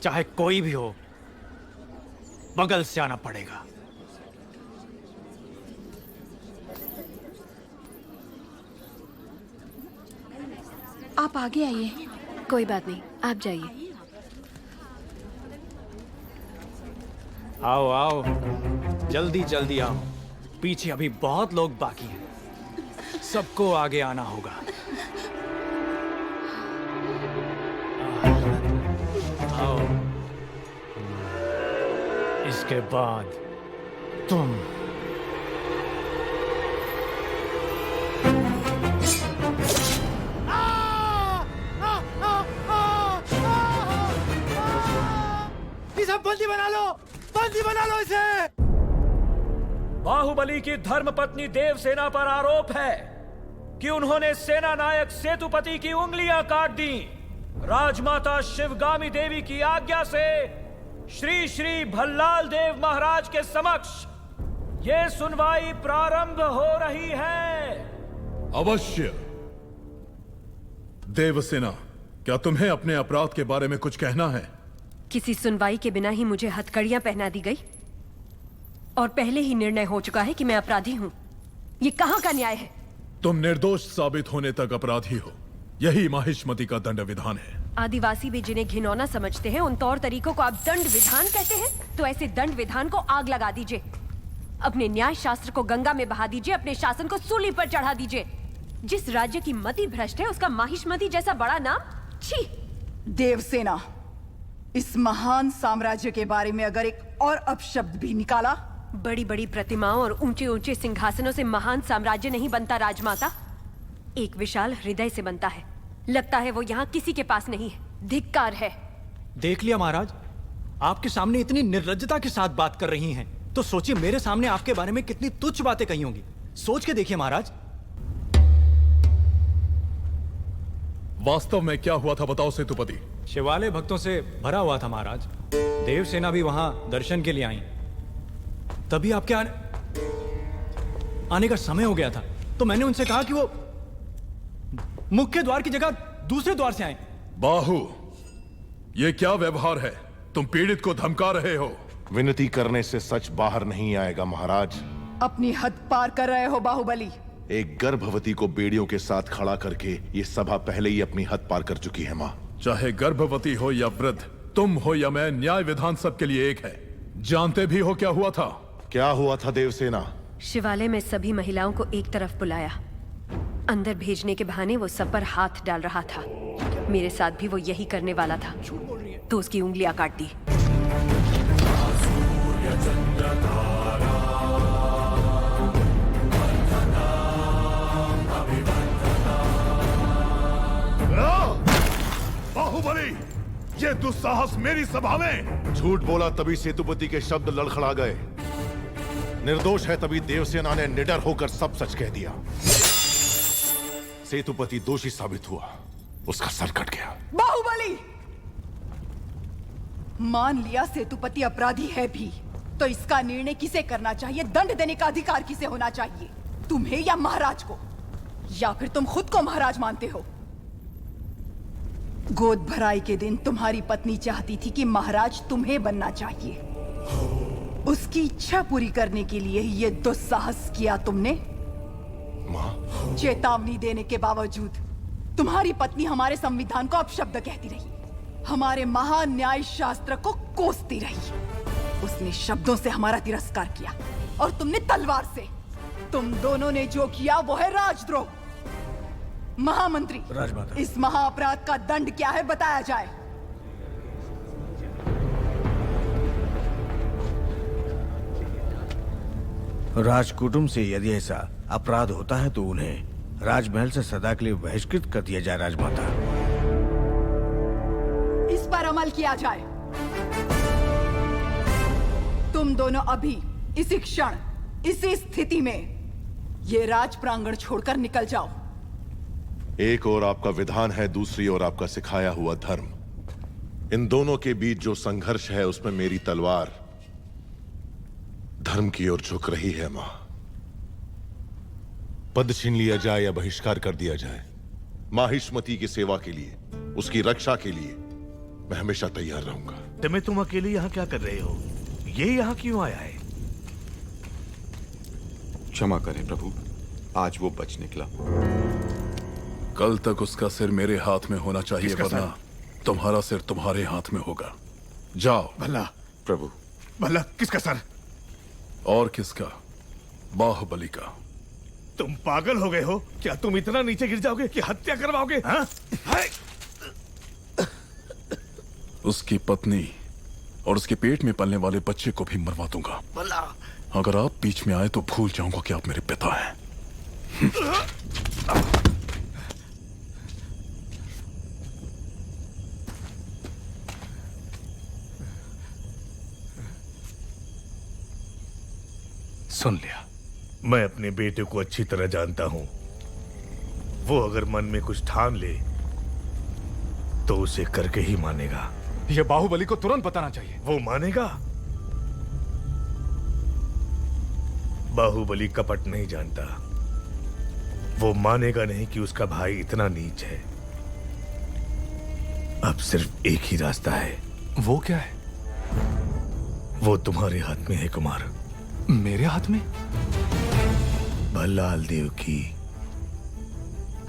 Speaker 14: चाहे कोई भी हो, बगल से आना पड़ेगा।
Speaker 9: आप आगे आइए। कोई बात नहीं, आप जाइए।
Speaker 14: आओ आओ, जल्दी जल्दी आओ। पीछे अभी बहुत लोग बाकी हैं। सबको आगे आना होगा। आओ। इसके बाद तुम।
Speaker 18: इसे बंदी बना लो, बंदी बना लो इसे।
Speaker 13: बाहुबली की धर्मपत्नी देवसेना पर आरोप है कि उन्होंने सेना नायक सेतुपति की उंगलियां काट दी। राजमाता शिवगामी देवी की आज्ञा से श्री श्री भल्लाल देव महाराज के समक्ष ये सुनवाई प्रारंभ हो रही है।
Speaker 8: अवश्य। देवसेना, क्या तुम्हें अपने अपराध के बारे में कुछ कहना है?
Speaker 9: किसी सुनवाई के बिना ही मुझे हथकड़ियां पहना दी गई और पहले ही निर्णय हो चुका है कि मैं अपराधी हूं। ये कहां का न्याय है?
Speaker 8: तुम निर्दोष साबित होने तक अपराधी हो। यही माहिष्मति का दंड विधान है।
Speaker 9: आदिवासी भी जिन्हें घिनौना समझते हैं, उन तौर तरीकों को आप दंड विधान कहते हैं? तो ऐसे दंड विधान को आग लगा दीजिए। अपने न्याय शास्त्र को गंगा में बहा दीजिए। अपने शासन को सूली पर चढ़ा दीजिए। जिस राज्य की मति भ्रष्ट है, उसका माहिष्मति जैसा बड़ा नाम? छी!
Speaker 4: देवसेना, इस महान साम्राज्य के बारे में अगर एक और अपशब्द भी निकाला।
Speaker 9: बड़ी बड़ी प्रतिमाओं और ऊंचे ऊंचे सिंहासनों से महान साम्राज्य नहीं बनता राजमाता, एक विशाल हृदय से बनता है। लगता है वो यहाँ किसी के पास नहीं है। धिक्कार है।
Speaker 14: देख लिया महाराज, आपके सामने इतनी निर्लज्जता के साथ बात कर रही हैं, तो सोचिए मेरे सामने आपके बारे में कितनी तुच्छ बातें कही होंगी। सोच के देखिए महाराज।
Speaker 8: वास्तव में क्या हुआ था बताओ सेतुपति।
Speaker 14: शिवालय भक्तों से भरा हुआ था महाराज। देवसेना भी वहां दर्शन के लिए आई। तभी आपके आने का समय हो गया था, तो मैंने उनसे कहा कि वो मुख्य द्वार की जगह दूसरे द्वार से आए।
Speaker 8: बाहु, ये क्या व्यवहार है? तुम पीड़ित को धमका रहे हो।
Speaker 6: विनती करने से सच बाहर नहीं आएगा महाराज।
Speaker 4: अपनी हद पार कर रहे हो बाहुबली।
Speaker 6: एक गर्भवती को बेड़ियों के साथ खड़ा करके ये सभा पहले ही अपनी हद पार कर चुकी है माँ।
Speaker 8: चाहे गर्भवती हो या वृद्ध, तुम हो या मैं, न्याय विधान सबके लिए एक है। जानते भी हो क्या हुआ था?
Speaker 6: क्या हुआ था देवसेना?
Speaker 9: शिवालय में सभी महिलाओं को एक तरफ बुलाया। अंदर भेजने के बहाने वो सब पर हाथ डाल रहा था। मेरे साथ भी वो यही करने वाला था, तो उसकी उंगलियां काट दी।
Speaker 8: बाहुबली, ये दुस्साहस मेरी सभा में!
Speaker 6: झूठ बोला तभी सेतुपति के शब्द लड़खड़ा गए। निर्दोष है तभी देवसेना ने निडर होकर सब सच कह दिया। सेतुपति दोषी साबित हुआ, उसका सर कट गया।
Speaker 4: बाहुबली, मान लिया सेतुपति अपराधी है भी, तो इसका निर्णय किसे करना चाहिए? दंड देने का अधिकार किसे होना चाहिए? तुम्हें या महाराज को? या फिर तुम खुद को महाराज मानते हो? गोद भराई के दिन तुम्हारी पत्नी चाहती थी कि महाराज तुम्हें बनना चाहिए। उसकी इच्छा पूरी करने के लिए ये दुस्साहस किया तुमने।
Speaker 6: माँ,
Speaker 4: चेतावनी देने के बावजूद तुम्हारी पत्नी हमारे संविधान को अपशब्द कहती रही, हमारे महान न्याय शास्त्र को कोसती रही। उसने शब्दों से हमारा तिरस्कार किया और तुमने तलवार से। तुम दोनों ने जो किया वो है राजद्रोह। महामंत्री, इस महाअपराध का दंड क्या है बताया जाए।
Speaker 1: राजकुटुंब से यदि ऐसा अपराध होता है तो उन्हें राजमहल से सदा के लिए बहिष्कृत कर दिया जाए राजमाता।
Speaker 4: इस पर अमल किया जाए। तुम दोनों अभी इसी क्षण इसी स्थिति में ये राज प्रांगण छोड़कर निकल जाओ।
Speaker 6: एक ओर आपका विधान है, दूसरी ओर आपका सिखाया हुआ धर्म। इन दोनों के बीच जो संघर्ष है उसमें मेरी तलवार धर्म की ओर झुक रही है। मां, पद छीन लिया जाए या बहिष्कार कर दिया जाए, माहिष्मति की सेवा के लिए उसकी रक्षा के लिए मैं हमेशा तैयार रहूंगा।
Speaker 1: तुम्हें तुम अकेले यहाँ क्या कर रहे हो? ये यहाँ क्यों आया है?
Speaker 12: क्षमा करें प्रभु, आज वो बच निकला।
Speaker 19: कल तक उसका सिर मेरे हाथ में होना चाहिए,
Speaker 1: किसका
Speaker 19: वरना तुम्हारा सिर तुम्हारे हाथ में होगा। जाओ।
Speaker 1: भला
Speaker 12: प्रभु।
Speaker 1: भला किसका सर?
Speaker 19: और किसका? बाहुबली का।
Speaker 1: तुम पागल हो गए हो क्या? तुम इतना नीचे गिर जाओगे कि हत्या करवाओगे? हाँ?
Speaker 19: उसकी पत्नी और उसके पेट में पलने वाले बच्चे को भी मरवा दूंगा।
Speaker 1: भला
Speaker 19: अगर आप बीच में आए तो भूल जाऊंगा कि आप मेरे पिता हैं।
Speaker 1: सुन लिया। मैं अपने बेटे को अच्छी तरह जानता हूं। वो अगर मन में कुछ ठान ले तो उसे करके ही मानेगा।
Speaker 11: यह बाहुबली को तुरंत बताना चाहिए।
Speaker 1: वो मानेगा? बाहुबली कपट नहीं जानता। वो मानेगा नहीं कि उसका भाई इतना नीच है। अब सिर्फ एक ही रास्ता है।
Speaker 11: वो क्या है?
Speaker 1: वो तुम्हारे हाथ में है कुमार।
Speaker 11: मेरे हाथ में?
Speaker 1: भल्लाल देव की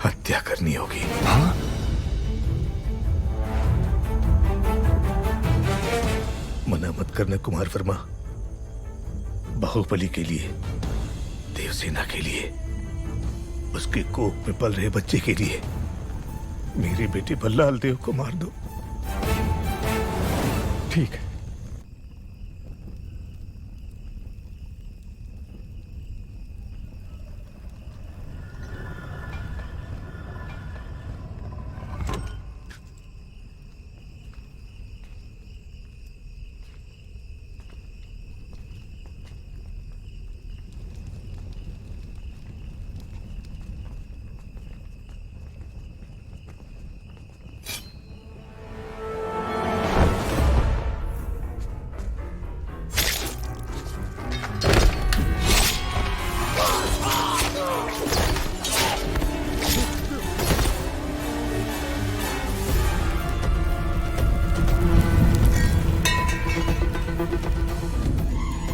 Speaker 1: हत्या करनी होगी।
Speaker 11: हाँ?
Speaker 1: मना मत करना कुमार वर्मा। बाहुबली के लिए, देवसेना के लिए, उसके कोख में पल रहे बच्चे के लिए मेरे बेटे भल्लाल देव को मार दो।
Speaker 11: ठीक है।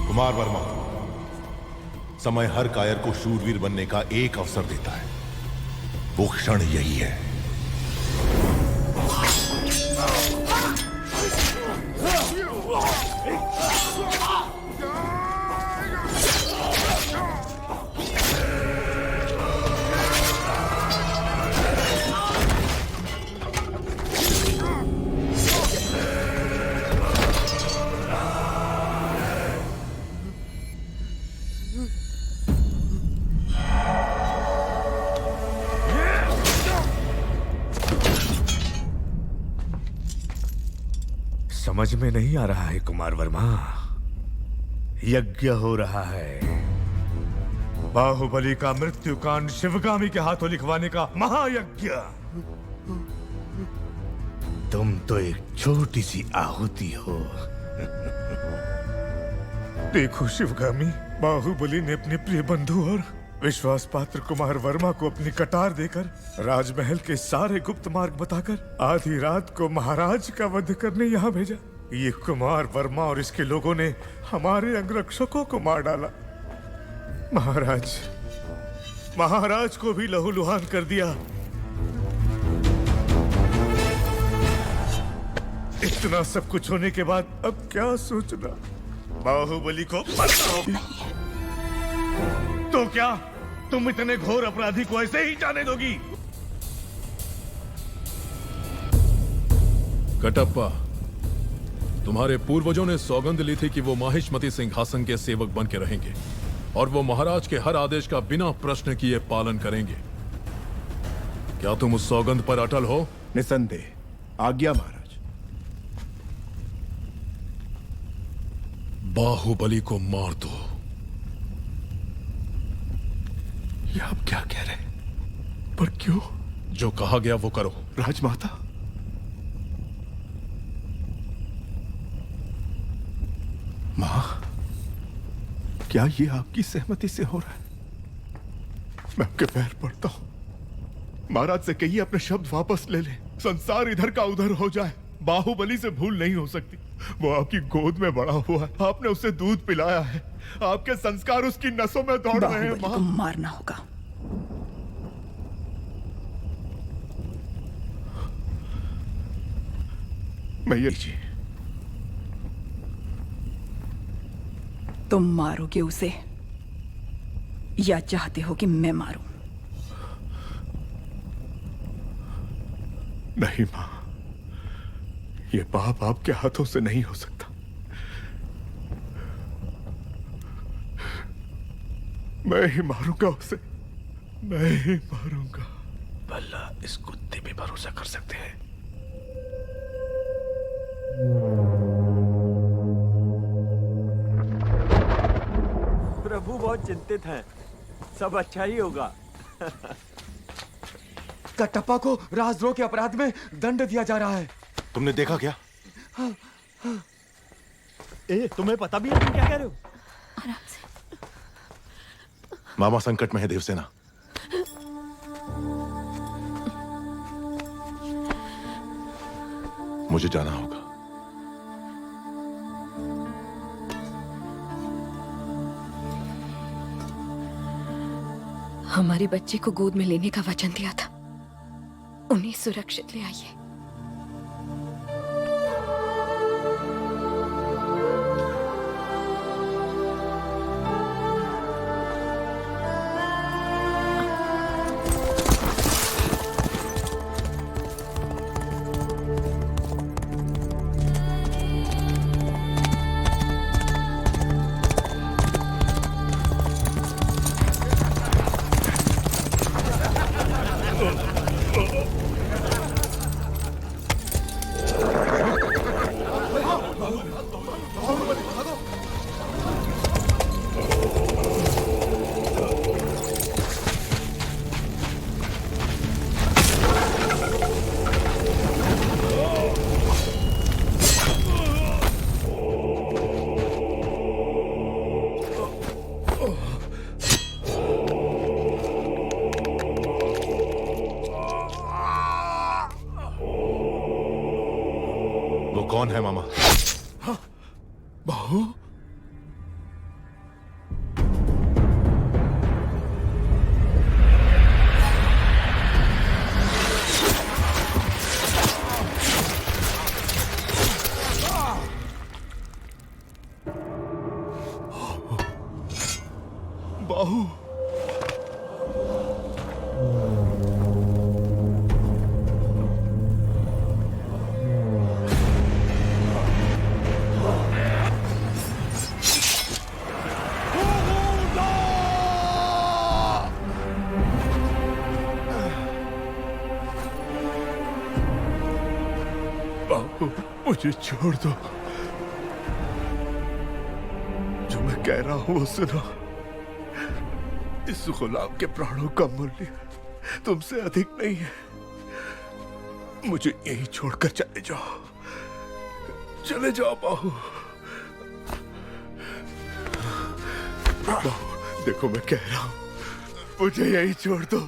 Speaker 6: कुमार वर्मा, समय हर कायर को शूरवीर बनने का एक अवसर देता है। वो क्षण यही है।
Speaker 1: समझ में नहीं आ रहा है कुमार वर्मा। यज्ञ हो रहा है। बाहुबली का मृत्युकांड शिवगामी के हाथों लिखवाने का महायज्ञ। तुम तो एक छोटी सी आहुति हो। देखो शिवगामी, बाहुबली ने अपने प्रिय बंधु और विश्वास पात्र कुमार वर्मा को अपनी कटार देकर, राजमहल के सारे गुप्त मार्ग बताकर आधी रात को महाराज का वध करने यहाँ भेजा। ये कुमार वर्मा और इसके लोगों ने हमारे अंगरक्षकों को मार डाला। महाराज को भी लहूलुहान कर दिया। इतना सब कुछ होने के बाद अब क्या सोचना? बाहुबली को तो क्या तुम इतने घोर अपराधी को ऐसे ही जाने दोगी?
Speaker 19: कटप्पा, तुम्हारे पूर्वजों ने सौगंध ली थी कि वो माहिष्मती सिंहासन के सेवक बन के रहेंगे और वो महाराज के हर आदेश का बिना प्रश्न किए पालन करेंगे। क्या तुम उस सौगंध पर अटल हो?
Speaker 3: निसंदेह। आज्ञा महाराज।
Speaker 19: बाहुबली को मार दो।
Speaker 3: ये आप क्या कह रहे हैं? पर क्यों?
Speaker 19: जो कहा गया वो करो।
Speaker 3: राजमाता, मां, क्या ये आपकी सहमति से हो रहा है? मैं आपके पैर पड़ता हूं। महाराज से कहिए अपने शब्द वापस ले लें।
Speaker 8: संसार इधर का उधर हो जाए, बाहुबली से भूल नहीं हो सकती। वो आपकी गोद में बड़ा हुआ है, आपने उसे दूध पिलाया है, आपके संस्कार उसकी नसों में दौड़ रहे हैं।
Speaker 4: बाहुबली को मारना होगा।
Speaker 8: मैया जी,
Speaker 4: तुम मारोगे उसे या चाहते हो कि मैं मारूं?
Speaker 8: नहीं मां, ये पाप आपके हाथों से नहीं हो सकता। मैं ही मारूंगा उसे, मैं ही मारूंगा।
Speaker 1: भला इस कुत्ते पे भरोसा कर सकते हैं?
Speaker 18: प्रभु बहुत चिंतित हैं, सब अच्छा ही होगा।
Speaker 20: कटप्पा को राजद्रोह के अपराध में दंड दिया जा रहा है।
Speaker 6: तुमने देखा क्या?
Speaker 14: तुम्हें पता भी है तुम क्या कह रहे हो?
Speaker 10: आराम से।
Speaker 6: मामा संकट में है देवसेना। मुझे जाना होगा।
Speaker 9: हमारे बच्चे को गोद में लेने का वचन दिया था, उन्हें सुरक्षित ले आइए।
Speaker 6: कौन है मामा?
Speaker 8: बाहु? बाहु? मुझे छोड़ दो, जो मैं कह रहा हूं वो सुनो। इस गुलाम के प्राणों का मूल्य तुमसे अधिक नहीं है। मुझे यहीं छोड़कर चले जाओ, चले जाओ बाहु। बाहु, देखो मैं कह रहा हूं, मुझे यहीं छोड़ दो।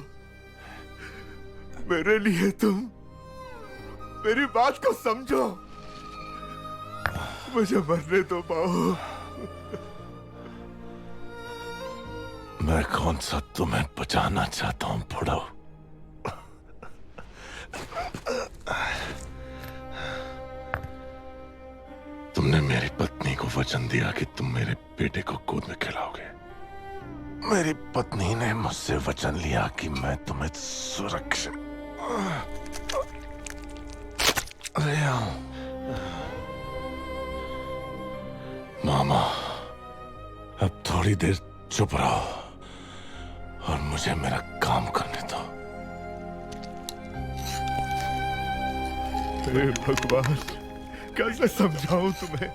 Speaker 8: मेरे लिए तुम मेरी बात को समझो, मुझे मरने दो बाहु।
Speaker 6: मैं कौन सा तुम्हें बचाना चाहता हूं बुढ़ऊ? तुमने मेरी पत्नी को वचन दिया कि तुम मेरे बेटे को गोद में खिलाओगे। मेरी पत्नी ने मुझसे वचन लिया कि मैं तुम्हें सुरक्षित ले आऊं। मामा, अब थोड़ी देर चुप रहो और मुझे मेरा काम करने दो।
Speaker 8: हे भगवान, कैसे समझाऊं तुम्हें?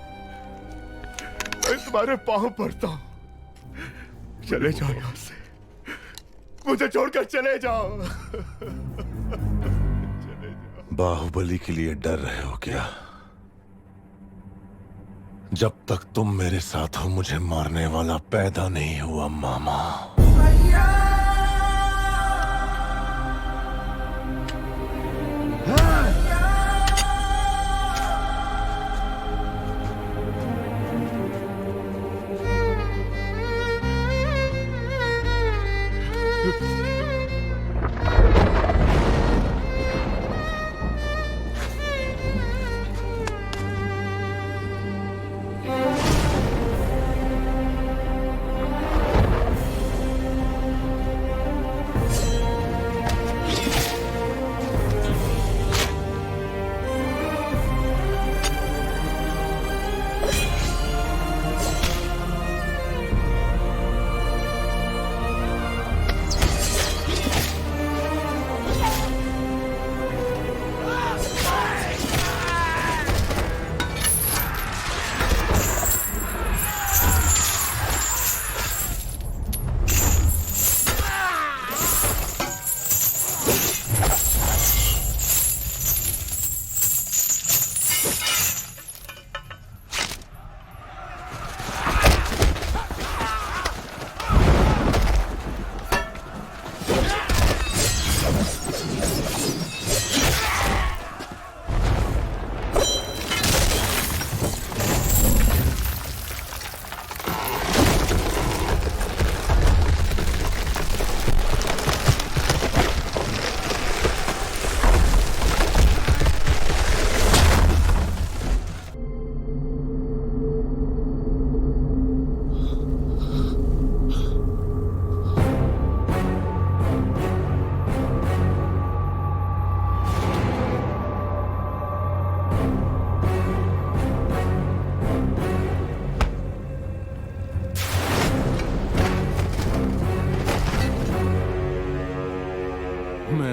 Speaker 8: मैं तुम्हारे पांव पड़ता हूं, चले जाओ यहां से, मुझे छोड़कर चले जाओ।
Speaker 6: बाहुबली के लिए डर रहे हो क्या? जब तक तुम मेरे साथ हो मुझे मारने वाला पैदा नहीं हुआ मामा।
Speaker 20: हाँ।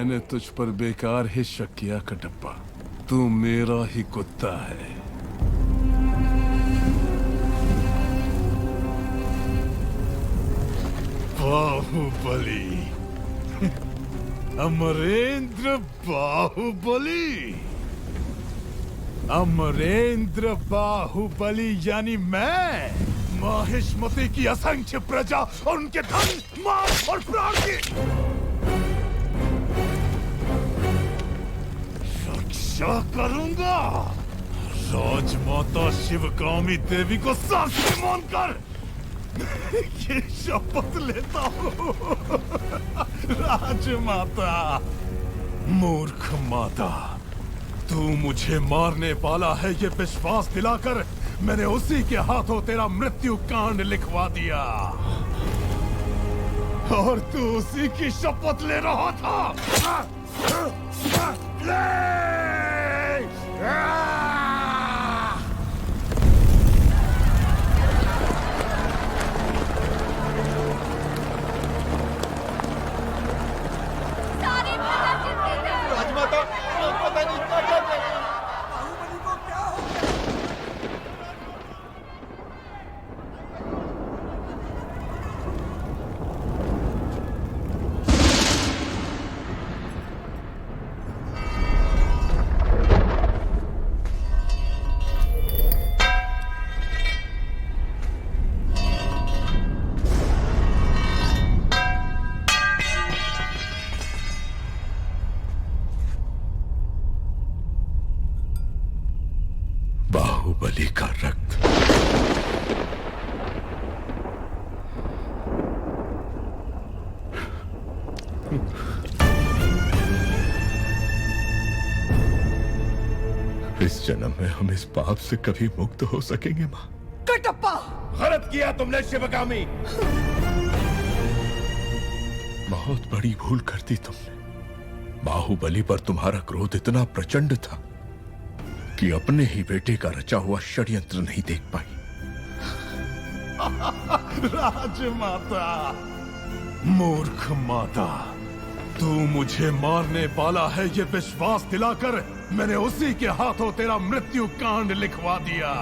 Speaker 19: मैंने तुझ पर बेकार ही शक किया कटप्पा। तू मेरा ही कुत्ता है। बाहुबली, अमरेंद्र बाहुबली, अमरेंद्र बाहुबली यानी मैं, माहिष्मति की असंख्य प्रजा और उनके धन, माल और प्राण की रक्षा करूंगा। राजमाता शिवगामी देवी को साक्षी मानकर ये शपथ लेता हूँ। राजमाता, मूर्ख माता, तू मुझे मारने वाला है ये विश्वास दिलाकर मैंने उसी के हाथों तेरा मृत्यु कांड लिखवा दिया और तू उसी की शपथ ले रहा था।
Speaker 8: राजमाता, पता नहीं क्या क्या कर रहे हैं। बाहुबली को क्या हो गया?
Speaker 3: बाहुबली का रक्त। इस जन्म में हम इस पाप से कभी मुक्त हो सकेंगे मां?
Speaker 4: कटप्पा,
Speaker 1: गलत किया तुमने शिवगामी।
Speaker 3: बहुत बड़ी भूल कर दी तुमने। बाहुबली पर तुम्हारा क्रोध इतना प्रचंड था कि अपने ही बेटे का रचा हुआ षड्यंत्र नहीं देख पाई।
Speaker 19: राजमाता, मूर्ख माता, तू मुझे मारने वाला है ये विश्वास दिलाकर मैंने उसी के हाथों तेरा मृत्यु कांड लिखवा दिया।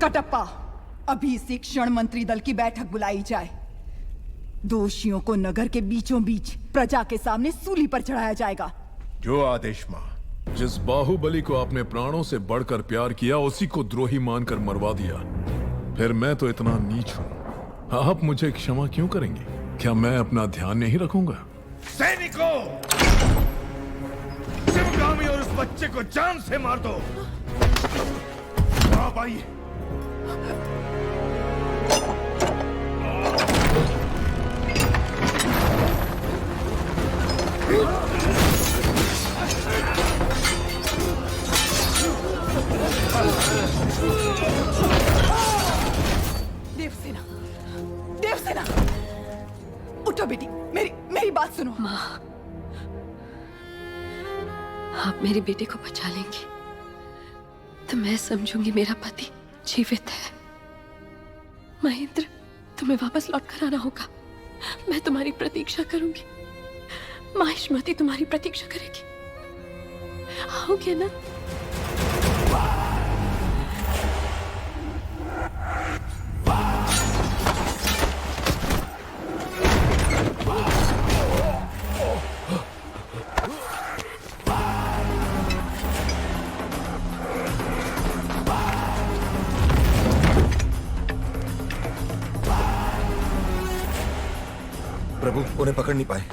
Speaker 4: कटप्पा, अभी इसी क्षण मंत्री दल की बैठक बुलाई जाए। दोषियों को नगर के बीचों बीच प्रजा के सामने सूली पर चढ़ाया जाएगा।
Speaker 3: जो आदेश मां।
Speaker 19: जिस बाहुबली को आपने प्राणों से बढ़कर प्यार किया उसी को द्रोही मानकर मरवा दिया। फिर मैं तो इतना नीच हूं, आप मुझे क्षमा क्यों करेंगे? क्या मैं अपना ध्यान नहीं रखूंगा?
Speaker 1: सैनिकों, शिवगामी और उस बच्चे को जान से मार दो। आप आइए।
Speaker 4: देवसेना, देवसेना, उठो बेटी, मेरी बात सुनो।
Speaker 9: माँ, आप मेरे बेटे को बचा लेंगी तो मैं समझूंगी मेरा पति जीवित है। महेंद्र, तुम्हें वापस लौट कर आना होगा। मैं तुम्हारी प्रतीक्षा करूंगी। माहिष्मति तुम्हारी प्रतीक्षा करेगी। आओगे ना?
Speaker 12: प्रभु, उन्हें पकड़ नहीं पाए।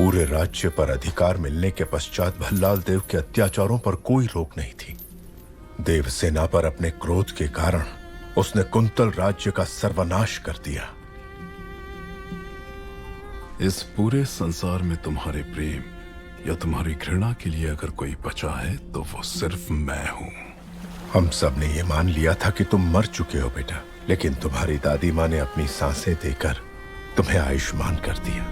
Speaker 2: पूरे राज्य पर अधिकार मिलने के पश्चात भल्लाल देव के अत्याचारों पर कोई रोक नहीं थी। देवसेना पर अपने क्रोध के कारण उसने कुंतल राज्य का सर्वनाश कर दिया।
Speaker 19: इस पूरे संसार में तुम्हारे प्रेम या तुम्हारी घृणा के लिए अगर कोई बचा है तो वो सिर्फ मैं हूं।
Speaker 2: हम सब ने ये मान लिया था कि तुम मर चुके हो बेटा, लेकिन तुम्हारी दादी माँ ने अपनी सांसें देकर तुम्हें आयुष्मान कर दिया।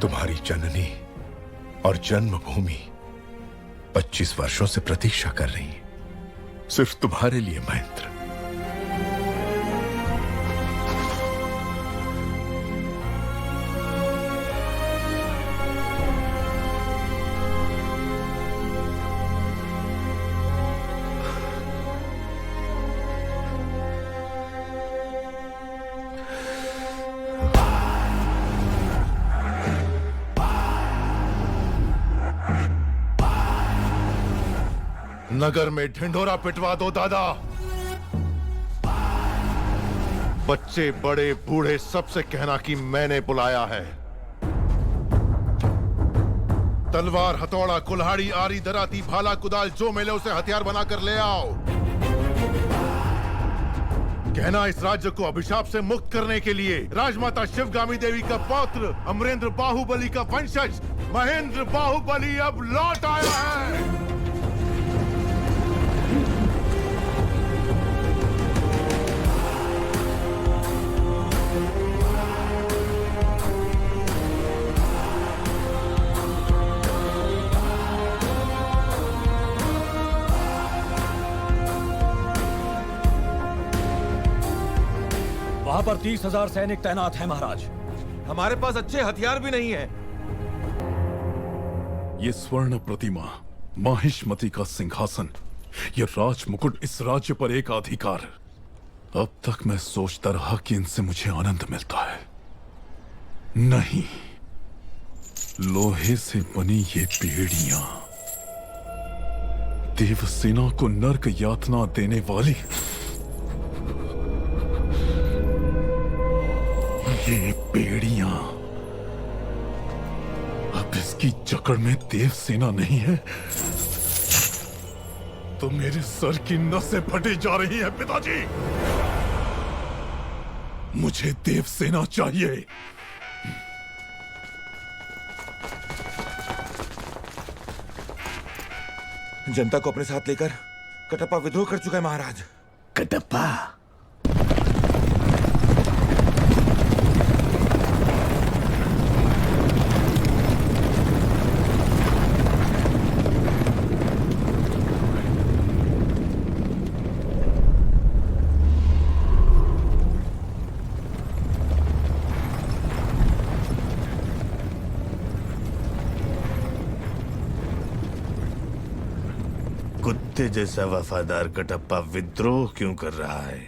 Speaker 2: तुम्हारी जननी और जन्मभूमि 25 वर्षों से प्रतीक्षा कर रही है, सिर्फ तुम्हारे लिए महेंद्र।
Speaker 6: नगर में ढिंढोरा पिटवा दो दादा। बच्चे बड़े बूढ़े सबसे कहना कि मैंने बुलाया है। तलवार, हथौड़ा, कुल्हाड़ी, आरी, दराती, भाला, कुदाल जो मिले उसे हथियार बनाकर ले आओ। कहना इस राज्य को अभिशाप से मुक्त करने के लिए राजमाता शिवगामी देवी का पौत्र अमरेंद्र बाहुबली का वंशज महेंद्र बाहुबली अब लौट आया है।
Speaker 13: वहां पर 30,000 सैनिक तैनात हैं महाराज।
Speaker 20: हमारे पास अच्छे हथियार भी नहीं है।
Speaker 19: ये स्वर्ण प्रतिमा, माहिष्मति का सिंहासन, ये राज मुकुट, इस राज्य पर एक अधिकार। अब तक मैं सोचता रहा कि इनसे मुझे आनंद मिलता है, नहीं, लोहे से बनी ये बेड़ियां देवसेना को नरक यातना देने वाली, ये बेड़ियां अब इसकी जकड़ में देवसेना नहीं है तो मेरे सर की नसें फटी जा रही हैं पिताजी। मुझे देवसेना चाहिए।
Speaker 20: जनता को अपने साथ लेकर कटप्पा विद्रोह कर चुका है महाराज।
Speaker 1: कटप्पा? कुत्ते जैसा वफादार कटप्पा विद्रोह क्यों कर रहा है?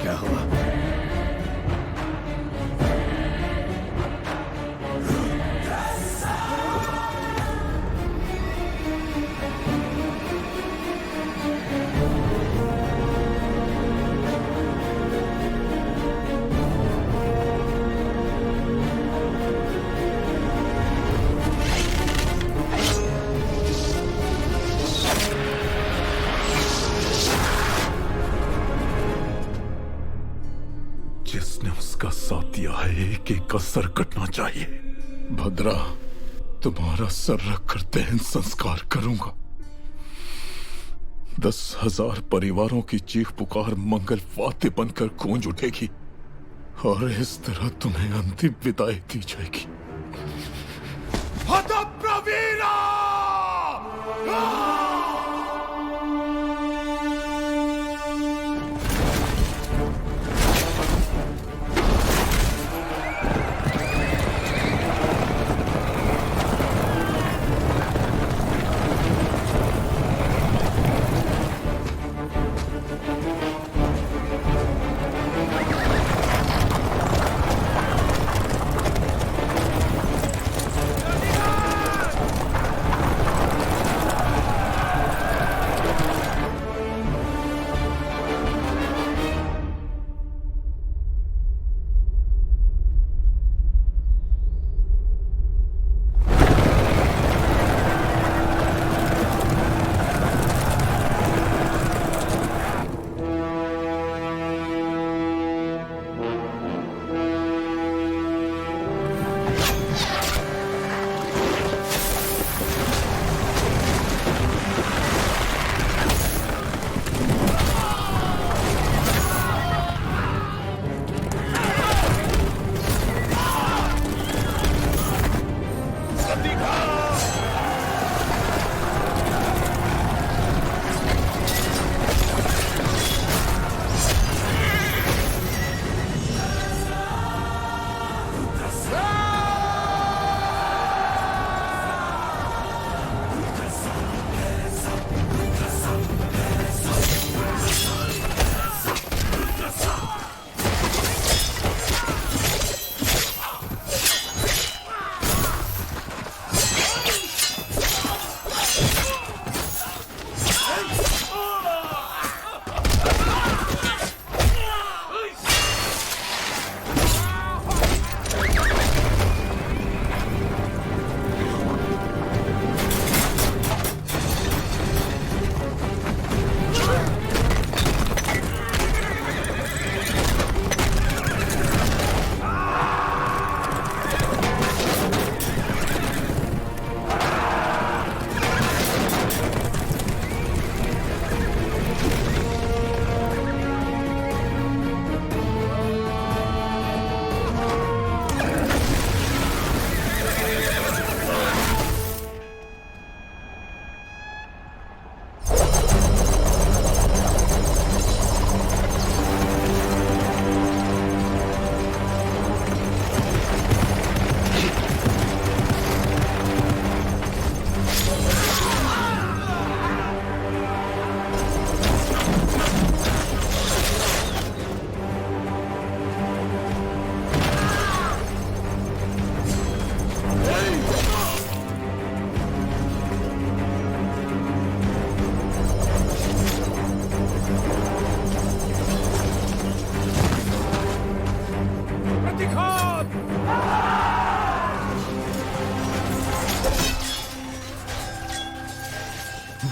Speaker 1: क्या हुआ?
Speaker 19: जिसने उसका साथ दिया है एक एक का सर कटना चाहिए। भद्रा, तुम्हारा सर रखकर दहन संस्कार करूंगा। 10,000 परिवारों की चीख पुकार मंगल वाद्य बनकर गूंज उठेगी और इस तरह तुम्हें अंतिम विदाई दी जाएगी।
Speaker 1: हतप्रवीरा!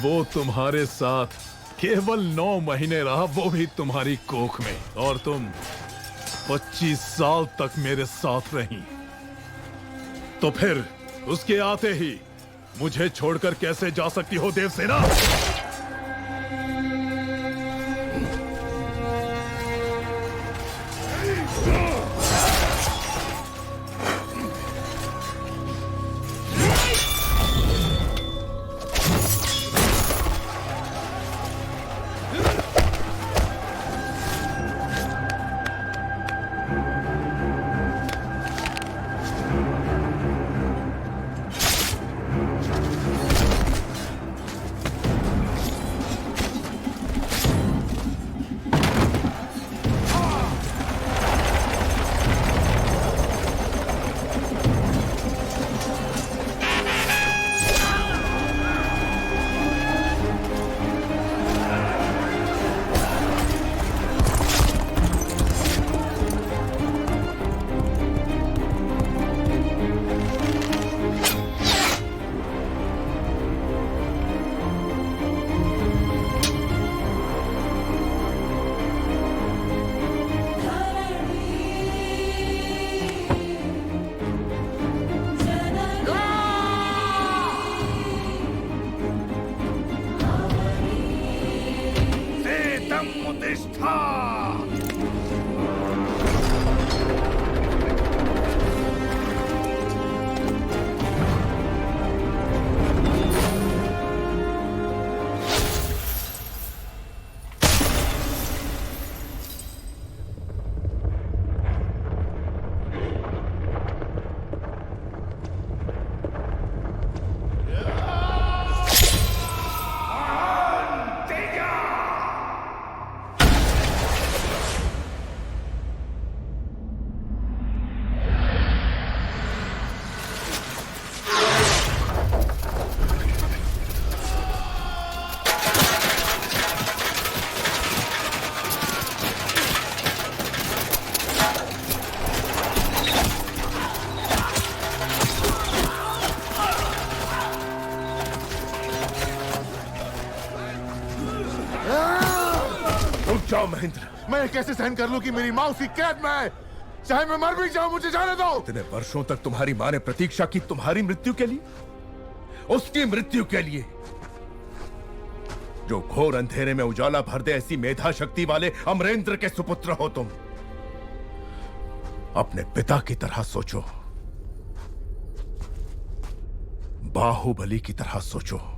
Speaker 19: वो तुम्हारे साथ केवल 9 महीने रहा, वो भी तुम्हारी कोख में, और तुम 25 साल तक मेरे साथ रही। तो फिर उसके आते ही मुझे छोड़कर कैसे जा सकती हो देवसेना?
Speaker 1: उत्तिष्ठा।
Speaker 2: जाओ महेंद्र।
Speaker 3: मैं कैसे सहन कर लूं कि मेरी माँ उसकी कैद में है? चाहे मैं मर भी जाऊं, मुझे जाने दो।
Speaker 2: इतने वर्षों तक तुम्हारी माँ ने प्रतीक्षा की तुम्हारी मृत्यु के लिए, उसकी मृत्यु के लिए। जो घोर अंधेरे में उजाला भर दे ऐसी मेधा शक्ति वाले अमरेंद्र के सुपुत्र हो तुम। अपने पिता की तरह सोचो, बाहुबली की तरह सोचो।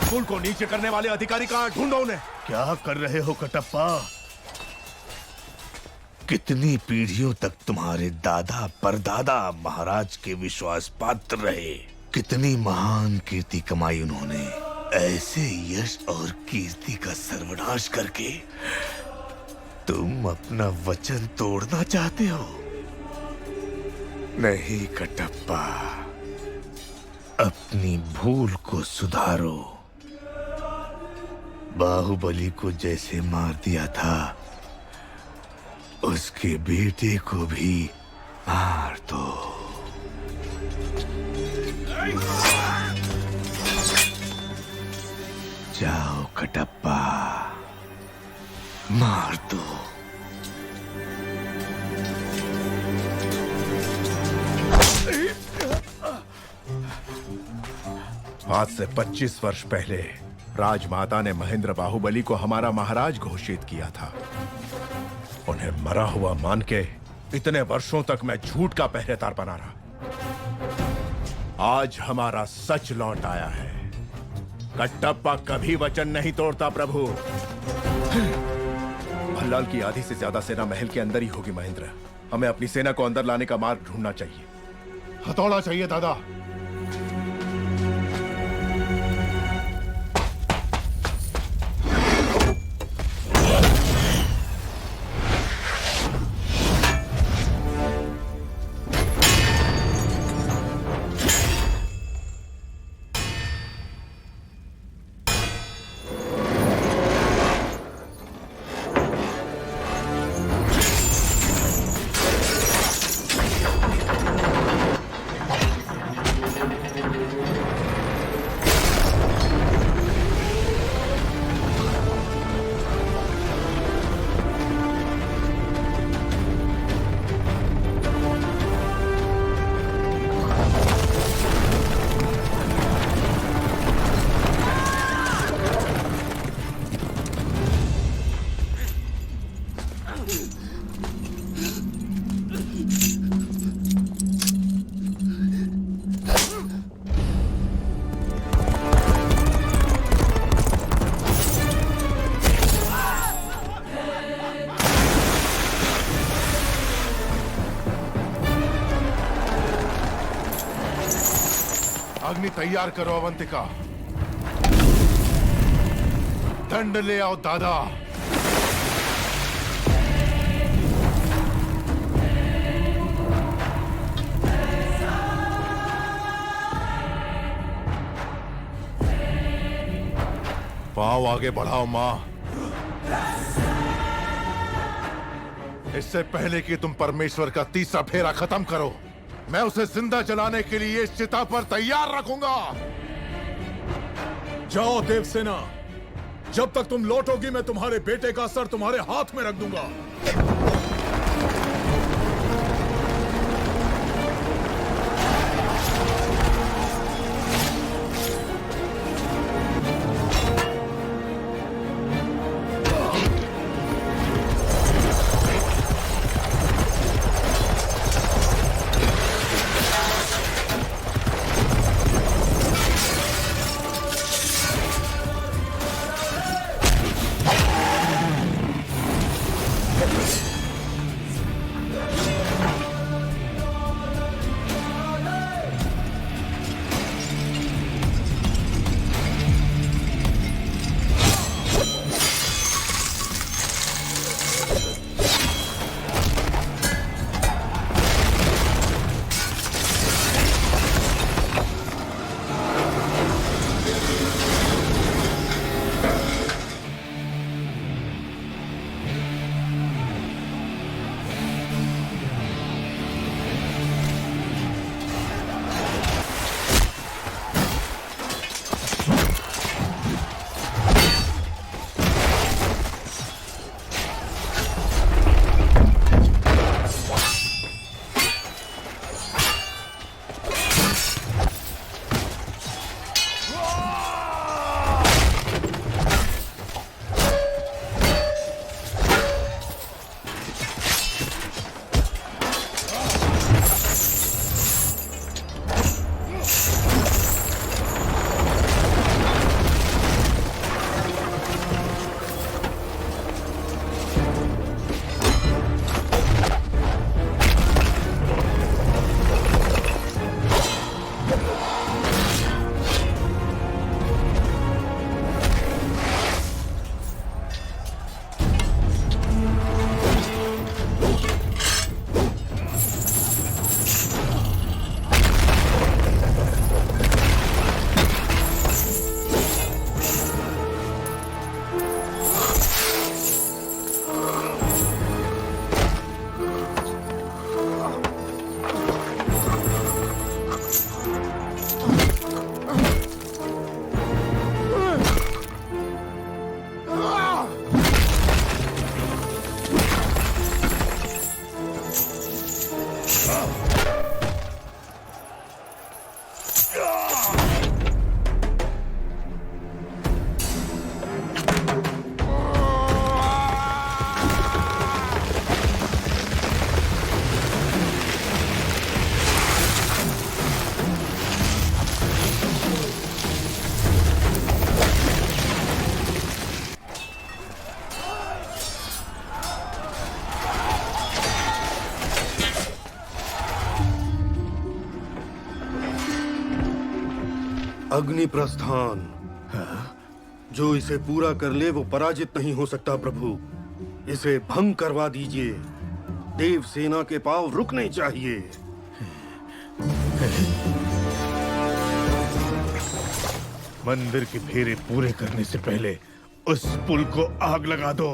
Speaker 3: स्कूल को नीचे करने वाले अधिकारी कहां? ढूंढो उन्हें।
Speaker 1: क्या कर रहे हो कटप्पा? कितनी पीढ़ियों तक तुम्हारे दादा परदादा महाराज के विश्वास पात्र रहे, कितनी महान कीर्ति कमाई उन्होंने। ऐसे यश और कीर्ति का सर्वनाश करके तुम अपना वचन तोड़ना चाहते हो? नहीं कटप्पा, अपनी भूल को सुधारो। बाहुबली को जैसे मार दिया था, उसके बेटे को भी मार दो। जाओ कटप्पा, मार दो।
Speaker 2: आज से 25 वर्ष पहले राजमाता ने महेंद्र बाहुबली को हमारा महाराज घोषित किया था। उन्हें मरा हुआ मान के इतने वर्षों तक मैं झूठ का पहरेदार बना रहा। आज हमारा सच लौट आया है। कट्टप्पा कभी वचन नहीं तोड़ता प्रभु। भल्लाल की आधी से ज्यादा सेना महल के अंदर ही होगी महेंद्र। हमें अपनी सेना को अंदर लाने का मार्ग ढूंढना चाहिए।
Speaker 3: हथौड़ा चाहिए दादा। अग्नि तैयार करो अवंतिका। दंड ले आओ दादा। पांव आगे बढ़ाओ मां। इससे पहले कि तुम परमेश्वर का तीसरा फेरा खत्म करो, मैं उसे जिंदा जलाने के लिए इस चिता पर तैयार रखूंगा।
Speaker 19: जाओ देवसेना, जब तक तुम लौटोगी मैं तुम्हारे बेटे का सर तुम्हारे हाथ में रख दूंगा।
Speaker 7: अग्नि प्रस्थान। जो इसे पूरा कर ले वो पराजित नहीं हो सकता प्रभु। इसे भंग करवा दीजिए। देव सेना के पांव रुकने चाहिए।
Speaker 1: मंदिर के फेरे पूरे करने से पहले उस पुल को आग लगा दो।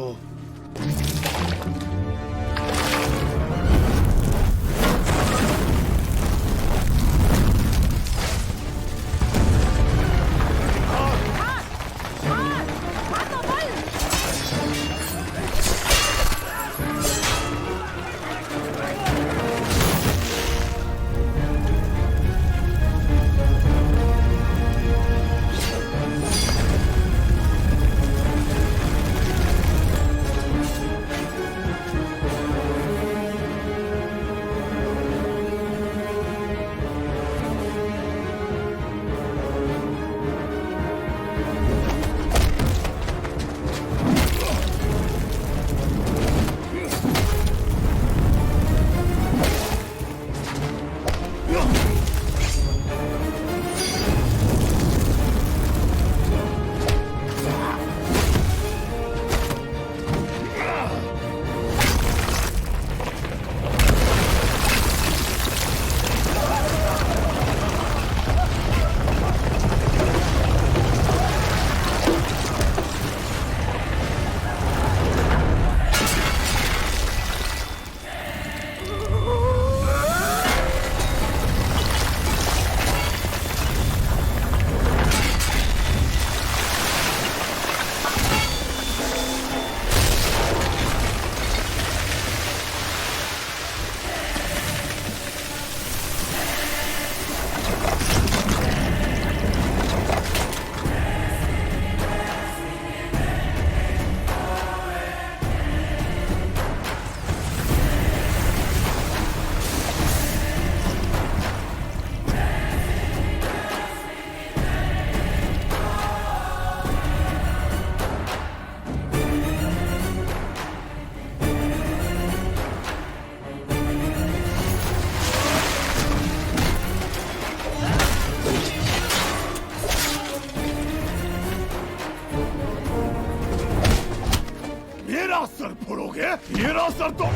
Speaker 8: मेरा सर तो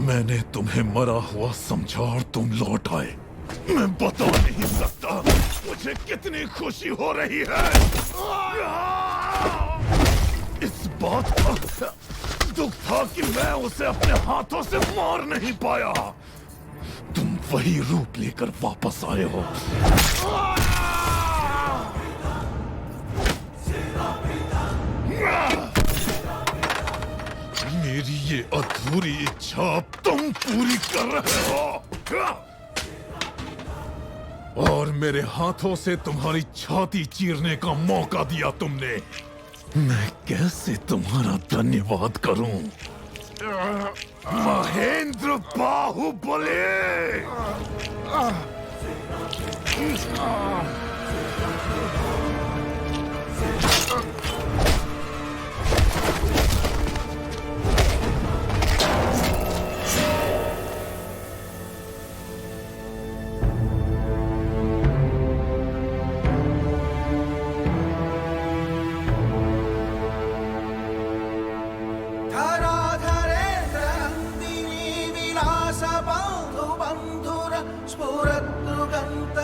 Speaker 8: मैंने तुम्हें मरा हुआ समझा और तुम लौट आए। मैं बता नहीं सकता मुझे कितनी खुशी हो रही है। इस बात का दुख था कि मैं उसे अपने हाथों से मार नहीं पाया। तुम वही रूप लेकर वापस आए हो। मेरी ये अधूरी इच्छा तुम पूरी कर रहे हो और मेरे हाथों से तुम्हारी छाती चीरने का मौका दिया तुमने। मैं कैसे तुम्हारा धन्यवाद करूं? महेंद्र बाहुबली!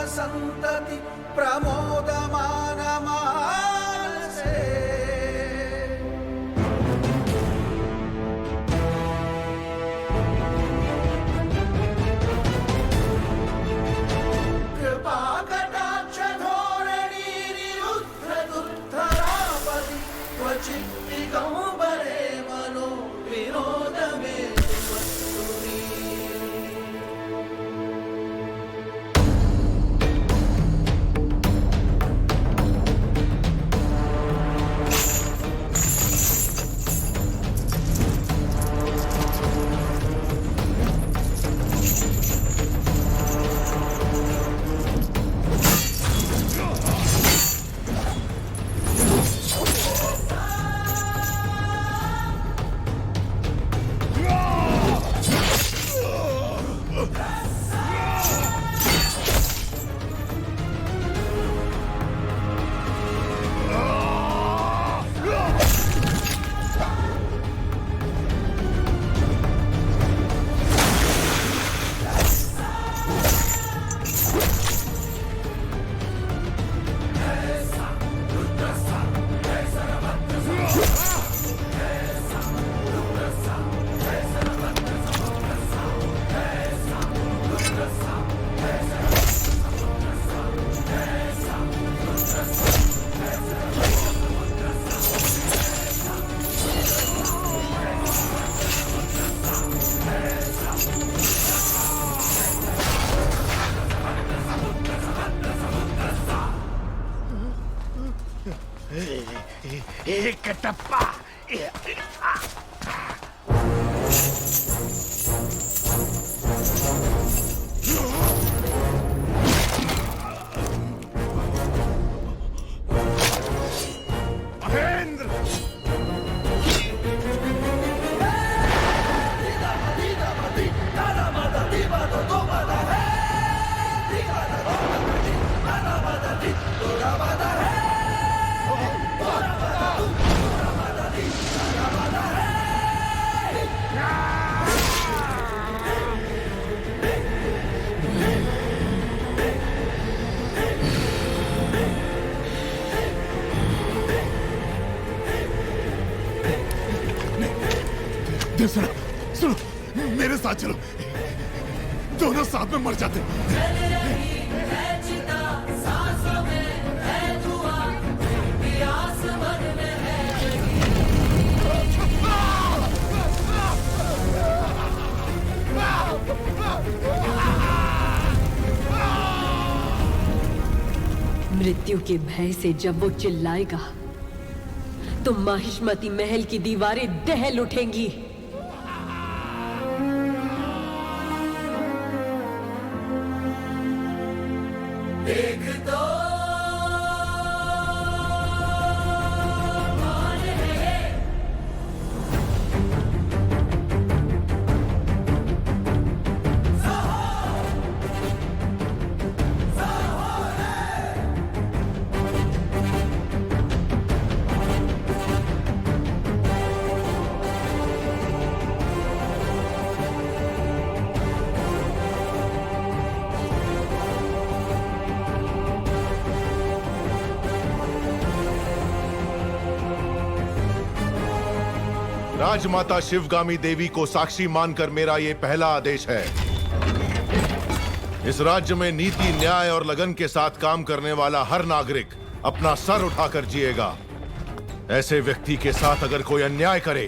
Speaker 21: संतति प्रमोदमान मानसे कृपा कटाक्ष धोरणी निरुद्ध दुर्धरापति क्वचित् दिगंबरे मनो विनोद में
Speaker 1: एक टप्पा। महेंद्र
Speaker 8: सुनो सुनो, मेरे साथ चलो, दोनों साथ में मर जाते।
Speaker 9: मृत्यु के भय से जब वो चिल्लाएगा तो माहिष्मती महल की दीवारें दहल उठेंगी।
Speaker 21: एक तो कौन है?
Speaker 6: राजमाता शिवगामी देवी को साक्षी मानकर मेरा ये पहला आदेश है। इस राज्य में नीति, न्याय और लगन के साथ काम करने वाला हर नागरिक अपना सर उठाकर जिएगा। ऐसे व्यक्ति के साथ अगर कोई अन्याय करे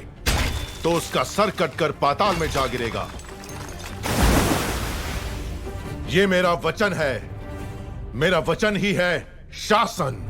Speaker 6: तो उसका सर कटकर पाताल में जा गिरेगा। ये मेरा वचन है, मेरा वचन ही है शासन।